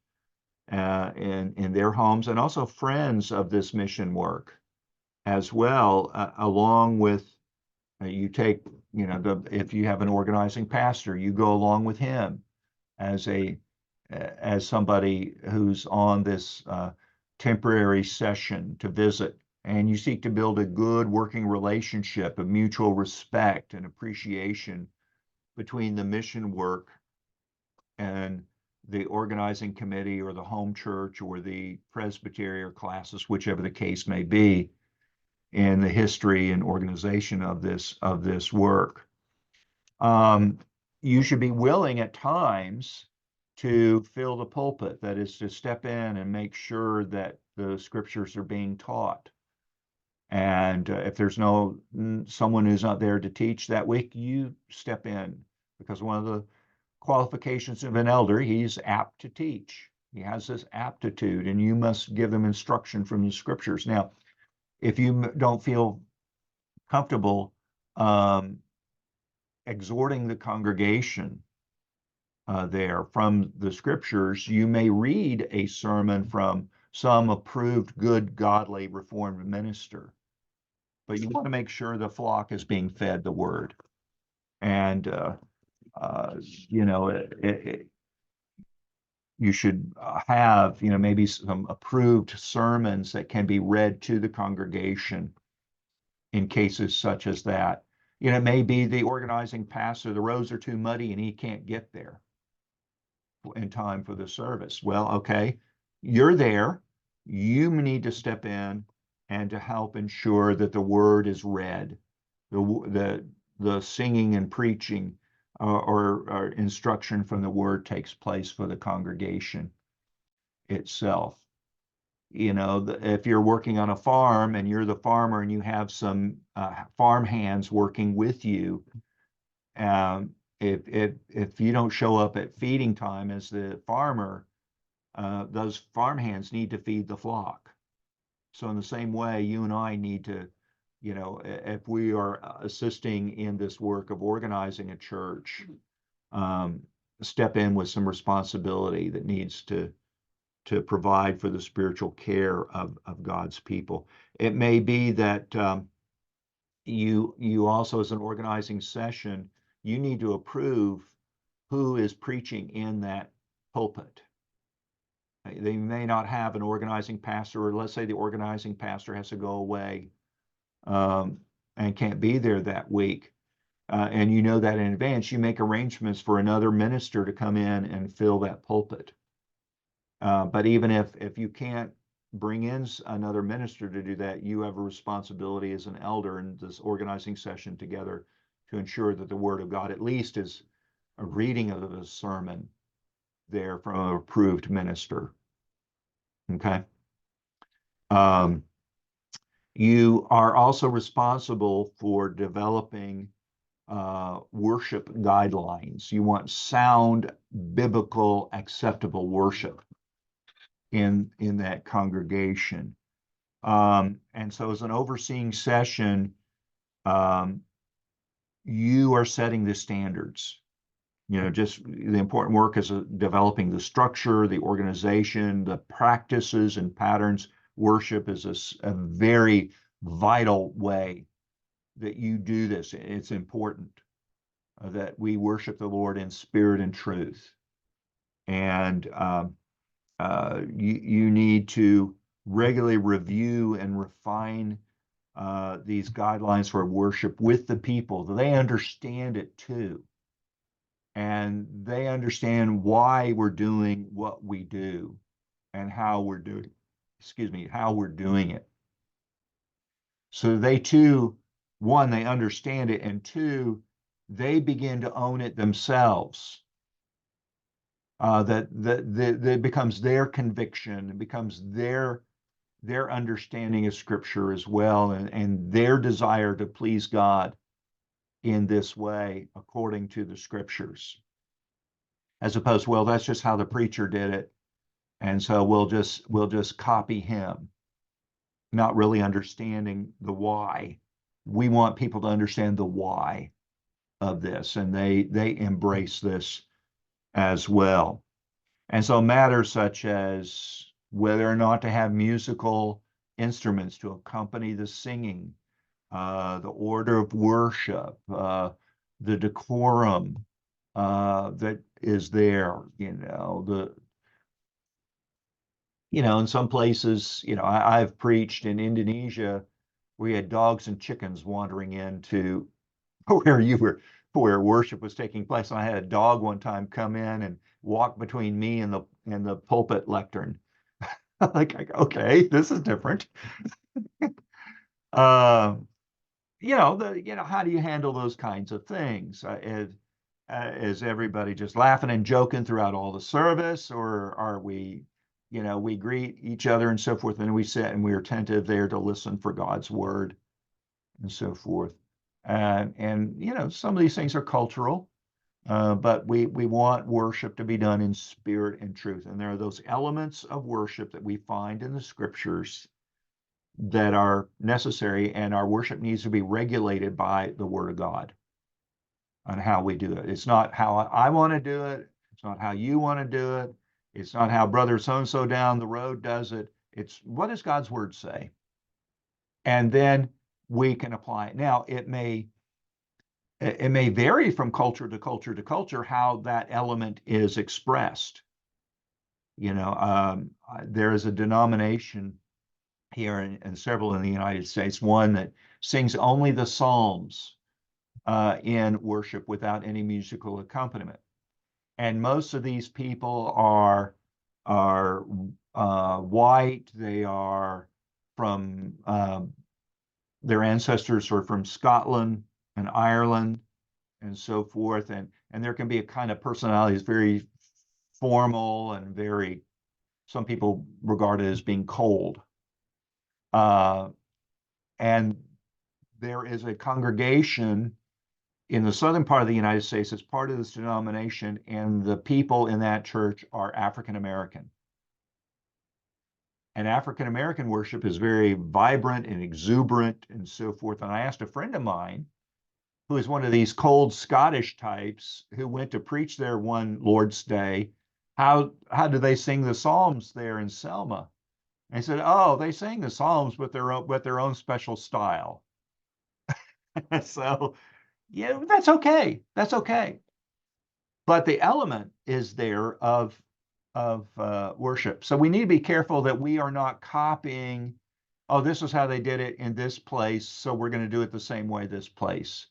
in their homes, and also friends of this mission work as well, along with you take, if you have an organizing pastor, you go along with him as somebody who's on this temporary session to visit, and you seek to build a good working relationship of mutual respect and appreciation between the mission work and the organizing committee or the home church or the presbytery or classes, whichever the case may be, in the history and organization of this work. You should be willing at times to fill the pulpit, that is to step in and make sure that the scriptures are being taught. And if there's someone who's not there to teach that week, you step in, because one of the qualifications of an elder, he's apt to teach. He has this aptitude, and you must give them instruction from the scriptures. Now, if you don't feel comfortable exhorting the congregation there from the scriptures, you may read a sermon from some approved, good, godly, reformed minister. But you want to make sure the flock is being fed the word. And, you should have, maybe some approved sermons that can be read to the congregation in cases such as that. It may be the organizing pastor, the roads are too muddy and he can't get there in time for the service. Well, okay, you're there. You need to step in and to help ensure that the word is read, the singing and preaching or instruction from the word takes place for the congregation itself. If you're working on a farm and you're the farmer and you have some farm hands working with you, if you don't show up at feeding time as the farmer, those farm hands need to feed the flock. So in the same way, you and I need to, if we are assisting in this work of organizing a church, step in with some responsibility that needs to provide for the spiritual care of God's people. It may be that you also, as an organizing session, you need to approve who is preaching in that pulpit. They may not have an organizing pastor, or let's say the organizing pastor has to go away and can't be there that week. And you know that in advance, you make arrangements for another minister to come in and fill that pulpit. But even if you can't bring in another minister to do that, you have a responsibility as an elder in this organizing session together to ensure that the Word of God at least is a reading of the sermon there from an approved minister. Okay. You are also responsible for developing worship guidelines. You want sound, biblical, acceptable worship in that congregation. And so as an overseeing session, you are setting the standards. Just the important work is developing the structure, the organization, the practices and patterns. Worship is a very vital way that you do this. It's important that we worship the Lord in spirit and truth. And you need to regularly review and refine these guidelines for worship with the people. They understand it too. And they understand why we're doing what we do and how we're doing, how we're doing it. So they too, one, they understand it, and two, they begin to own it themselves. That it becomes their conviction, it becomes their understanding of Scripture as well, and their desire to please God in this way according to the Scriptures, as opposed, well, that's just how the preacher did it, and so we'll just copy him, not really understanding the why. We want people to understand the why of this, and they embrace this as well. And so matters such as whether or not to have musical instruments to accompany the singing, the order of worship, the decorum that is there, in some places, I've preached in Indonesia. We had dogs and chickens wandering into where worship was taking place. And I had a dog one time come in and walk between me and the pulpit lectern. Like, okay, this is different. uh, how do you handle those kinds of things? Is everybody just laughing and joking throughout all the service, or are we, we greet each other and so forth, and we sit and we're attentive there to listen for God's word and so forth. And some of these things are cultural, but we want worship to be done in spirit and truth. And there are those elements of worship that we find in the Scriptures that are necessary, and our worship needs to be regulated by the Word of God on how we do it. It's not how I want to do it. It's not how you want to do it. It's not how brother so-and-so down the road does it. It's what does God's Word say? And then we can apply it. Now, it may vary from culture to culture to culture how that element is expressed. There is a denomination here and several in the United States, one that sings only the Psalms in worship without any musical accompaniment. And most of these people are white. They are from their ancestors are from Scotland and Ireland and so forth. And there can be a kind of personality that's very formal and some people regard it as being cold. And there is a congregation in the southern part of the United States that's part of this denomination, and the people in that church are African American. And African American worship is very vibrant and exuberant and so forth. And I asked a friend of mine, who is one of these cold Scottish types, who went to preach there one Lord's Day, how do they sing the Psalms there in Selma? And he said, oh, they sing the Psalms with their own special style. So, yeah, that's okay. That's okay. But the element is there of worship. So we need to be careful that we are not copying, oh, this is how they did it in this place, so we're going to do it the same way this place.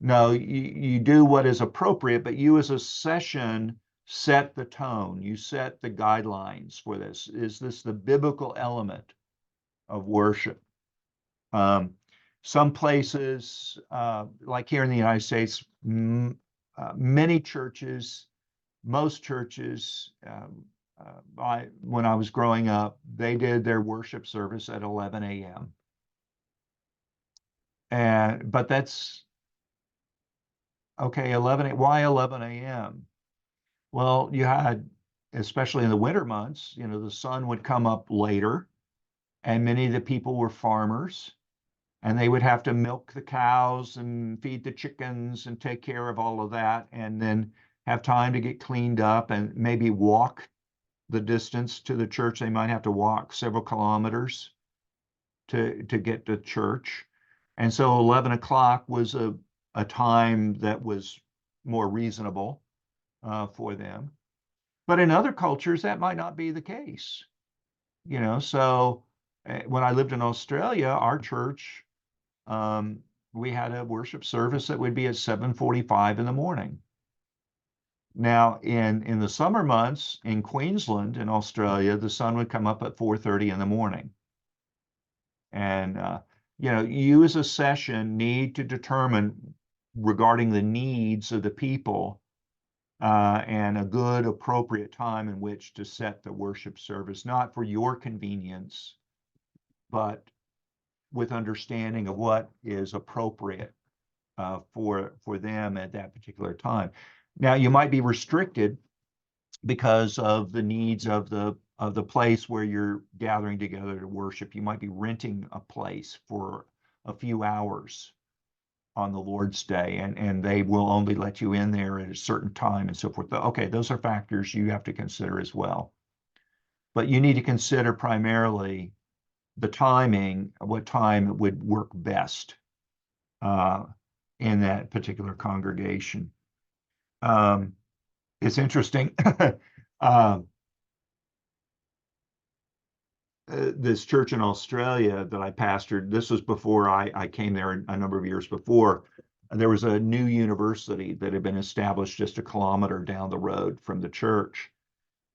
No, you do what is appropriate, but you as a session set the tone. You set the guidelines for this. Is this the biblical element of worship? Some places, like here in the United States, many churches, most churches, when I was growing up, they did their worship service at 11 a.m. But that's okay. Why 11 a.m.? Well, you had, especially in the winter months, the sun would come up later, and many of the people were farmers, and they would have to milk the cows and feed the chickens and take care of all of that, and then have time to get cleaned up and maybe walk the distance to the church. They might have to walk several kilometers to get to church. And so 11 o'clock was a time that was more reasonable for them. But in other cultures, that might not be the case. So when I lived in Australia, our church we had a worship service that would be at 7:45 in the morning. Now, in the summer months in Queensland in Australia, the sun would come up at 4:30 in the morning. And you as a session need to determine regarding the needs of the people and a good, appropriate time in which to set the worship service, not for your convenience, but with understanding of what is appropriate for them at that particular time. Now, you might be restricted because of the needs of the place where you're gathering together to worship. You might be renting a place for a few hours on the Lord's Day, and they will only let you in there at a certain time and so forth. Okay, those are factors you have to consider as well. But you need to consider primarily the timing, what time would work best in that particular congregation. It's interesting. This church in Australia that I pastored, this was before I came there a number of years before. There was a new university that had been established just a kilometer down the road from the church.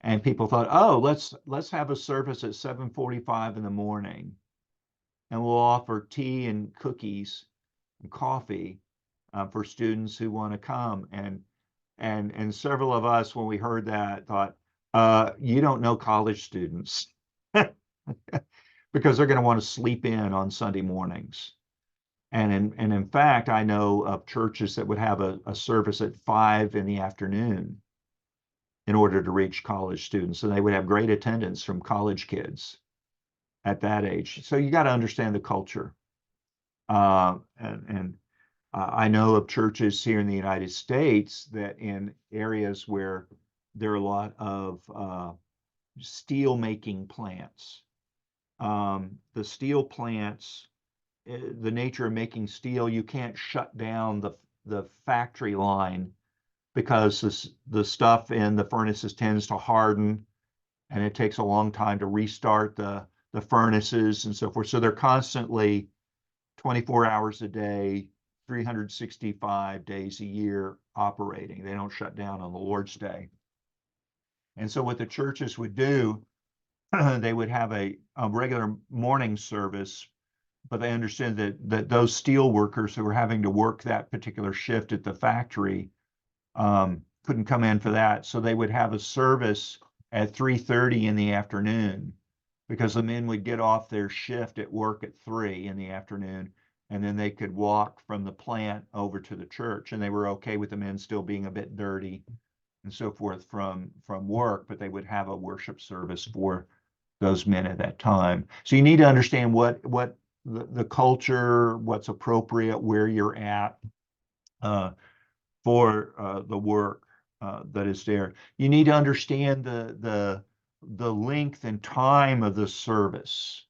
And people thought, oh, let's have a service at 7:45 in the morning, and we'll offer tea and cookies and coffee for students who want to come. And several of us, when we heard that, thought, you don't know college students. Because they're going to want to sleep in on Sunday mornings. And in fact, I know of churches that would have a service at 5 in the afternoon in order to reach college students. And they would have great attendance from college kids at that age. So you got to understand the culture. And I know of churches here in the United States that in areas where there are a lot of steel making plants, the steel plants, the nature of making steel, you can't shut down the factory line because the stuff in the furnaces tends to harden, and it takes a long time to restart the furnaces and so forth. So they're constantly 24 hours a day, 365 days a year operating. They don't shut down on the Lord's Day. And so what the churches would do, they would have a regular morning service, but they understood that those steel workers who were having to work that particular shift at the factory couldn't come in for that. So they would have a service at 3:30 in the afternoon, because the men would get off their shift at work at 3 in the afternoon, and then they could walk from the plant over to the church. And they were okay with the men still being a bit dirty and so forth from work, but they would have a worship service for those men at that time. So you need to understand what the culture, what's appropriate, where you're at for the work that is there. You need to understand the length and time of the service.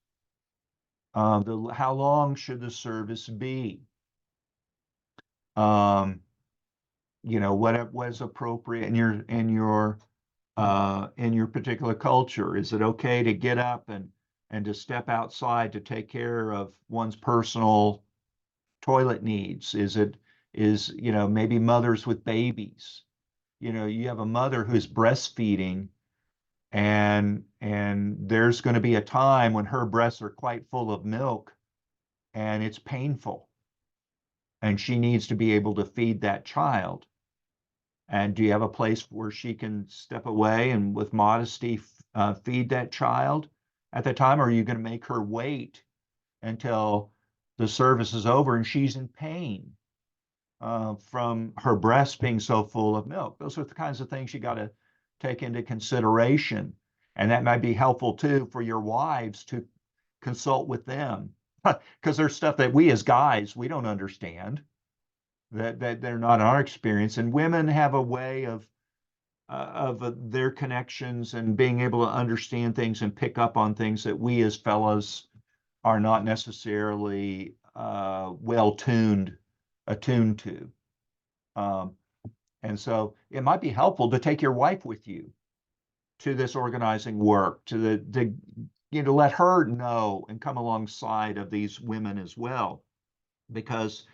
How long should the service be? What is appropriate in your particular culture? Is it okay to get up and to step outside to take care of one's personal toilet needs? Is maybe mothers with babies? You have a mother who's breastfeeding, and there's going to be a time when her breasts are quite full of milk and it's painful, and she needs to be able to feed that child. And do you have a place where she can step away and with modesty feed that child at that time? Or are you going to make her wait until the service is over and she's in pain from her breast being so full of milk? Those are the kinds of things you got to take into consideration. And that might be helpful too for your wives to consult with them, because there's stuff that we as guys, we don't understand, that they're not our experience. And women have a way of their connections and being able to understand things and pick up on things that we as fellows are not necessarily attuned to. And so it might be helpful to take your wife with you to this organizing work, to let her know and come alongside of these women as well. because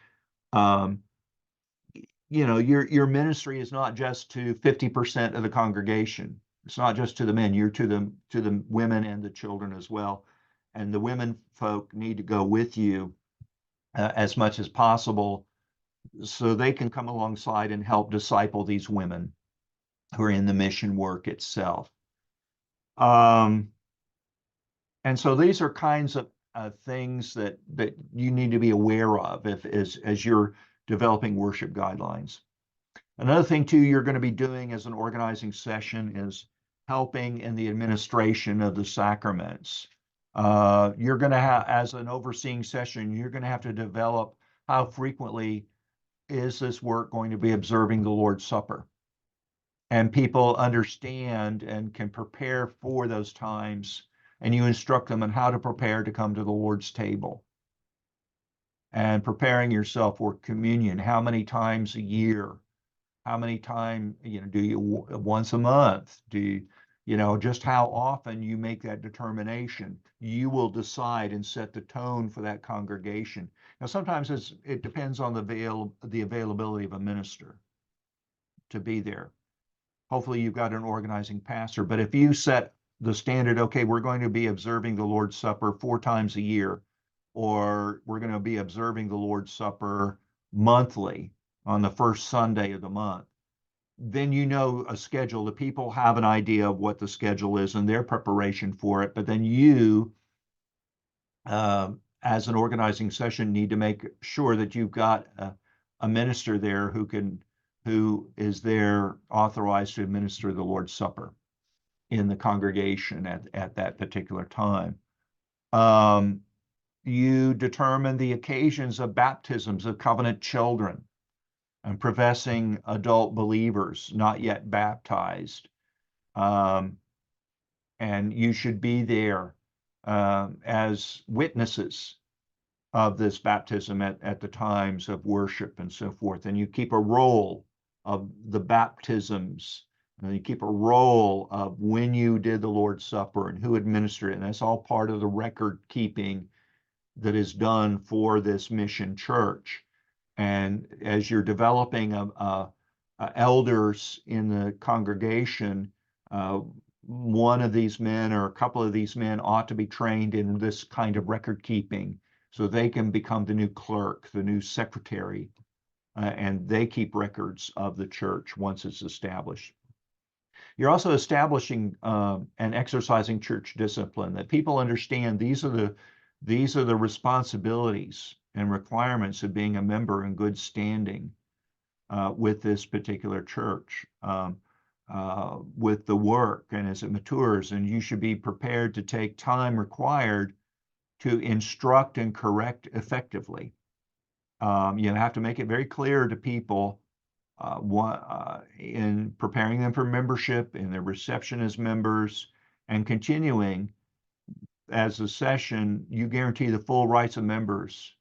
your ministry is not just to 50% of the congregation. It's not just to the men. You're to the women and the children as well. And the women folk need to go with you as much as possible, so they can come alongside and help disciple these women who are in the mission work itself. And so these are kinds of things that you need to be aware of as you're developing worship guidelines. Another thing too you're going to be doing as an organizing session is helping in the administration of the sacraments. You're going to have, as an overseeing session, you're going to have to develop how frequently is this work going to be observing the Lord's Supper. And people understand and can prepare for those times, and you instruct them on how to prepare to come to the Lord's table. And preparing yourself for communion, how many times a year? How many times, do you once a month? Do you, just how often you make that determination? You will decide and set the tone for that congregation. Now, sometimes it depends on the availability of a minister to be there. Hopefully you've got an organizing pastor, but if you set the standard, okay, we're going to be observing the Lord's Supper 4 times a year, or we're going to be observing the Lord's Supper monthly on the first Sunday of the month, then a schedule. The people have an idea of what the schedule is and their preparation for it, but then you, as an organizing session, need to make sure that you've got a minister there who is there authorized to administer the Lord's Supper in the congregation at that particular time. You determine the occasions of baptisms of covenant children and professing adult believers not yet baptized. And you should be there as witnesses of this baptism at the times of worship and so forth. And you keep a roll of the baptisms, and you keep a roll of when you did the Lord's Supper and who administered it. And that's all part of the record keeping that is done for this mission church. And as you're developing elders in the congregation, one of these men or a couple of these men ought to be trained in this kind of record keeping, so they can become the new clerk, the new secretary, and they keep records of the church once it's established. You're also establishing and exercising church discipline, that people understand these are the responsibilities and requirements of being a member in good standing with this particular church, with the work and as it matures. And you should be prepared to take time required to instruct and correct effectively. You have to make it very clear to people in preparing them for membership, in their reception as members, and continuing as a session. You guarantee the full rights of members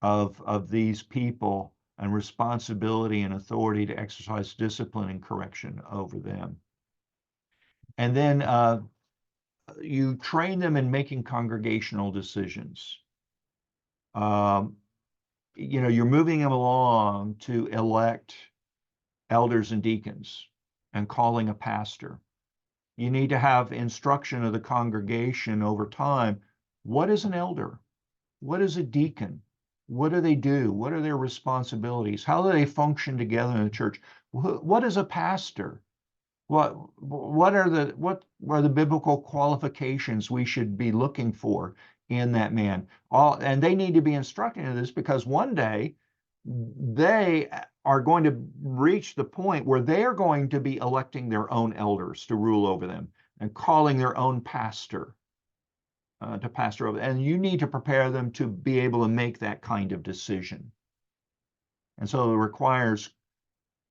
of these people and responsibility and authority to exercise discipline and correction over them. And then you train them in making congregational decisions. You're moving them along to elect elders and deacons and calling a pastor. You need to have instruction of the congregation over time. What is an elder? What is a deacon? What do they do? What are their responsibilities? How do they function together in the church? What is a pastor? What are the biblical qualifications we should be looking for in that man? And they need to be instructed in this, because one day they are going to reach the point where they are going to be electing their own elders to rule over them and calling their own pastor to pastor over. And you need to prepare them to be able to make that kind of decision. And so it requires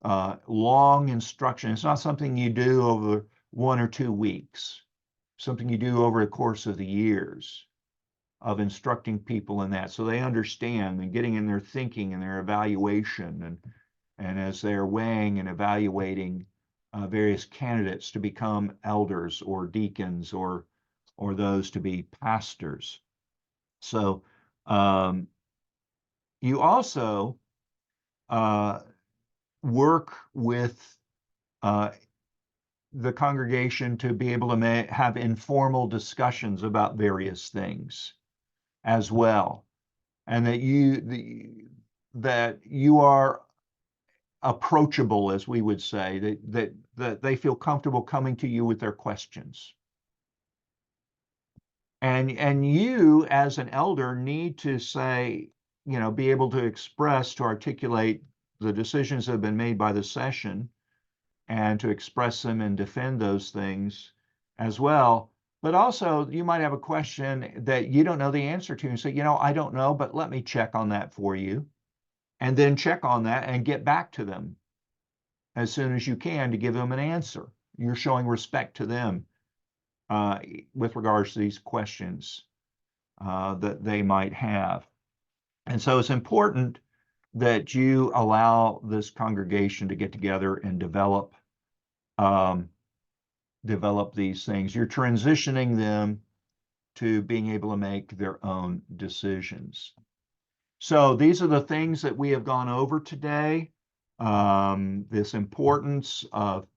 long instruction. It's not something you do over 1 or 2 weeks, something you do over the course of the years of instructing people in that, so they understand and getting in their thinking and their evaluation, and as they're weighing and evaluating various candidates to become elders or deacons or those to be pastors. So you also work with the congregation to be able to have informal discussions about various things as well, and that you are approachable, as we would say, that they feel comfortable coming to you with their questions. And you, as an elder, need to say, be able to express, to articulate the decisions that have been made by the session, and to express them and defend those things as well. But also, you might have a question that you don't know the answer to, and say, I don't know, but let me check on that for you. And then check on that and get back to them as soon as you can to give them an answer. You're showing respect to them with regards to these questions that they might have. And so it's important that you allow this congregation to get together and develop these things. You're transitioning them to being able to make their own decisions. So these are the things that we have gone over today. This importance of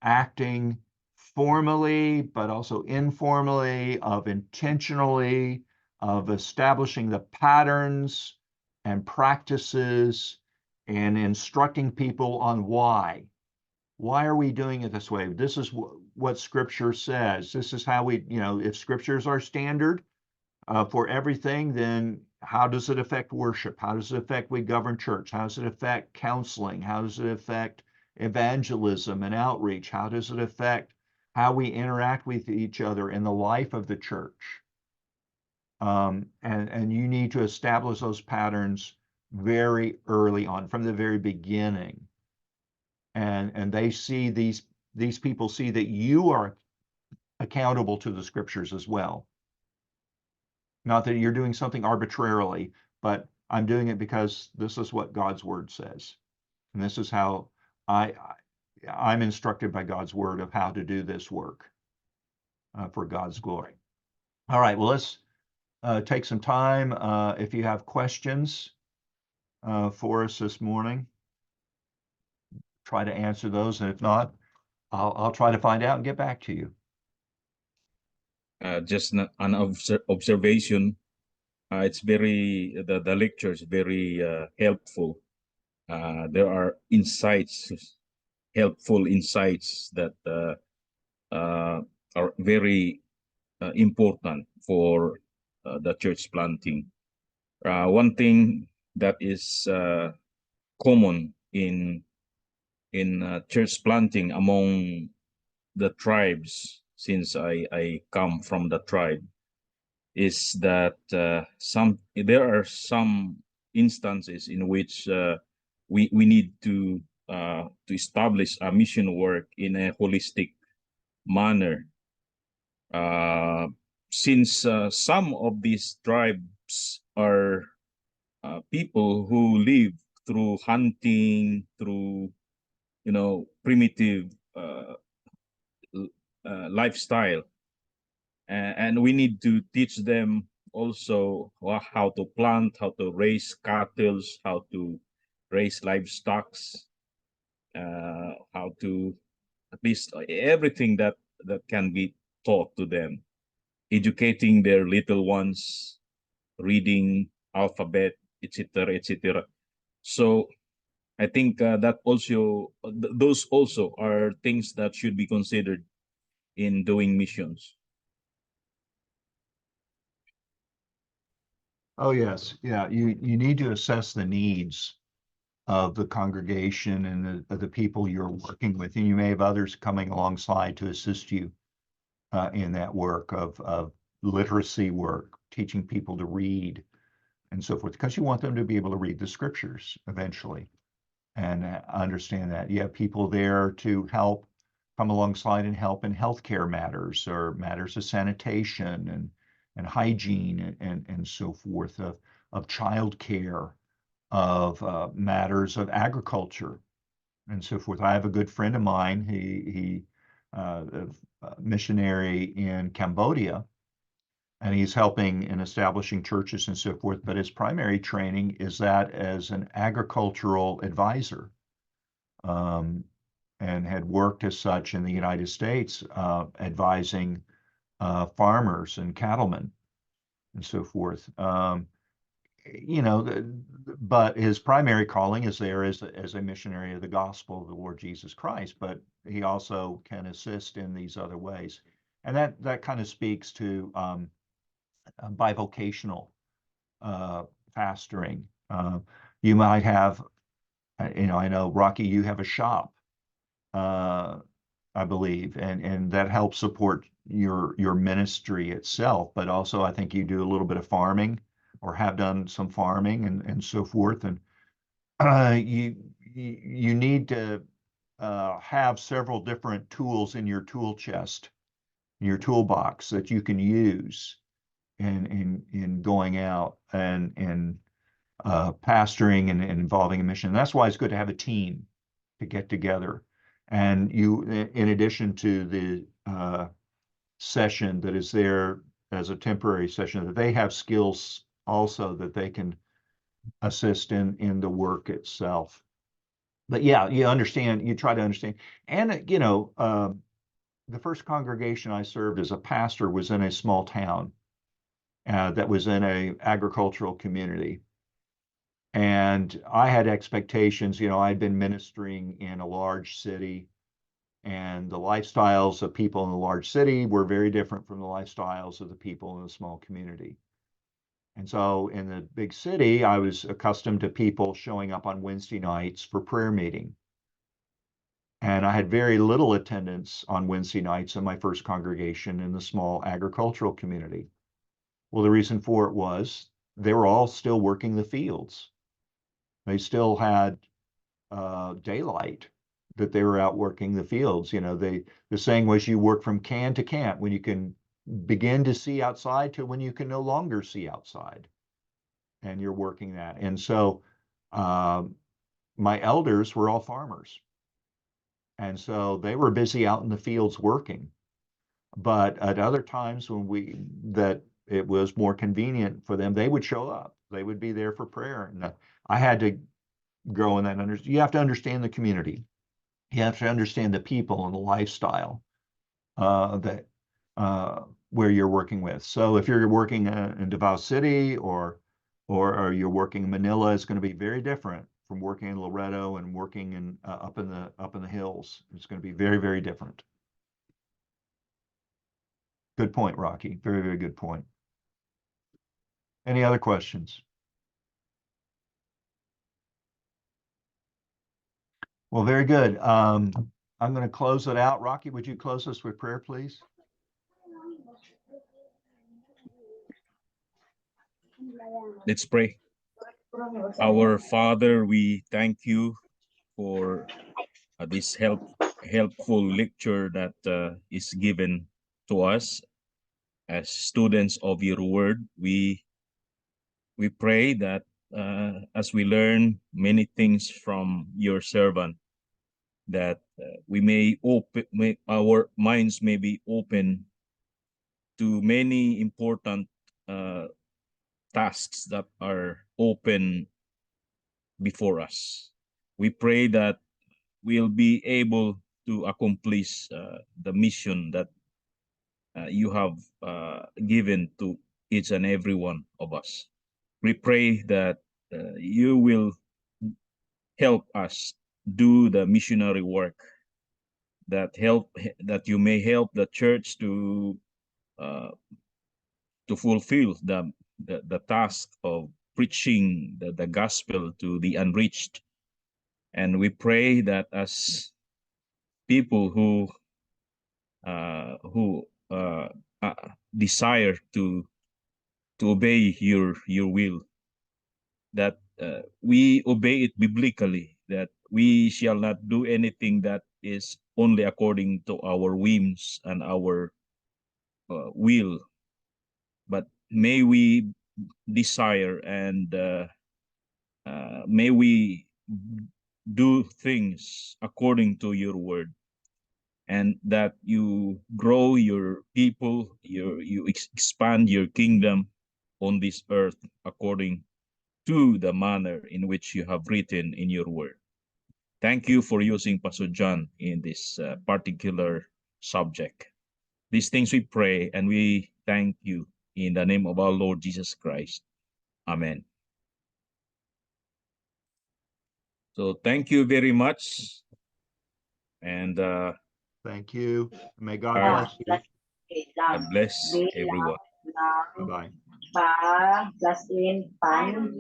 acting formally, but also informally, of intentionally, of establishing the patterns and practices and instructing people on why. Why are we doing it this way? This is what Scripture says. This is how we, if Scripture is our standard for everything, then how does it affect worship? How does it affect we govern church? How does it affect counseling? How does it affect evangelism and outreach? How does it affect how we interact with each other in the life of the church? And you need to establish those patterns very early on, from the very beginning. And they see these people see that you are accountable to the Scriptures as well. Not that you're doing something arbitrarily, but I'm doing it because this is what God's Word says. And this is how I'm instructed by God's Word of how to do this work for God's glory. All right, well, let's take some time. If you have questions for us this morning, try to answer those. And if not, I'll try to find out and get back to you. Just an observation. It's very, the lecture is very helpful. There are helpful insights that are very important for the church planting. One thing that is common in church planting among the tribes, since I come from the tribe, is that there are some instances in which we need to establish a mission work in a holistic manner. Since some of these tribes are people who live through hunting, through primitive lifestyle, and we need to teach them also how to plant, how to raise cattle, how to raise livestock, how to, at least everything that can be taught to them, educating their little ones, reading, alphabet, etc., etc. So I think that also those also are things that should be considered in doing missions. Oh, yes. Yeah. You need to assess the needs of the congregation and the people you're working with. And you may have others coming alongside to assist you in that work of literacy work, teaching people to read and so forth, because you want them to be able to read the Scriptures eventually and understand that. You have people there to help, come alongside and help in healthcare matters or matters of sanitation and hygiene and so forth, of childcare, of matters of agriculture and so forth. I have a good friend of mine, he a missionary in Cambodia, and he's helping in establishing churches and so forth. But his primary training is that as an agricultural advisor, and had worked as such in the United States, advising farmers and cattlemen and so forth. You know, but his primary calling is there as a missionary of the gospel of the Lord Jesus Christ, but he also can assist in these other ways. And that kind of speaks to bivocational pastoring. You might have, you know, I know, Rocky, you have a shop, I believe, and that helps support your ministry itself, but also I think you do a little bit of farming or have done some farming and so forth. And you need to have several different tools in your tool chest, in your toolbox that you can use in going out and pastoring and involving a mission. And that's why it's good to have a team to get together. And you, in addition to the session that is there as a temporary session, that they have skills also that they can assist in the work itself. But yeah, you understand, you try to understand. And, you know, the first congregation I served as a pastor was in a small town that was in a agricultural community. And I had expectations, you know, I'd been ministering in a large city, and the lifestyles of people in the large city were very different from the lifestyles of the people in the small community. And so in the big city, I was accustomed to people showing up on Wednesday nights for prayer meeting. And I had very little attendance on Wednesday nights in my first congregation in the small agricultural community. Well, the reason for it was they were all still working the fields. They still had daylight that they were out working the fields. You know, the saying was you work from can to can't, when you can begin to see outside to when you can no longer see outside, and you're working that. And so my elders were all farmers. And so they were busy out in the fields working. But at other times when that it was more convenient for them, they would show up. They would be there for prayer. And I had to grow in that. You have to understand the community. You have to understand the people and the lifestyle that where you're working with. So if you're working in Davao City or you're working in Manila, it's going to be very different from working in Loreto and working in up in the hills. It's going to be very, very different. Good point, Rocky. Very, very good point. Any other questions? Well, very good. I'm going to close it out. Rocky, would you close us with prayer, please? Let's pray. Our Father, we thank you for this helpful lecture that is given to us as students of your word. We pray that as we learn many things from your servant, that we may our minds may be open to many important tasks that are open before us. We pray that we'll be able to accomplish the mission that you have given to each and every one of us. We pray that you will help us do the missionary work, that you may help the church to fulfill the task of preaching the gospel to the unreached. And we pray that as people who desire to obey your will, that we obey it biblically, that we shall not do anything that is only according to our whims and our will, but may we desire and may we do things according to your word. and that you grow your people, you expand your kingdom on this earth according to the manner in which you have written in your word. Thank you for using Pastor John in this particular subject. These things we pray and we thank you in the name of our Lord Jesus Christ. Amen. So thank you very much. And Thank you. May God Ah. bless you. God bless everyone. Bye-bye. Pa, plus in, pan.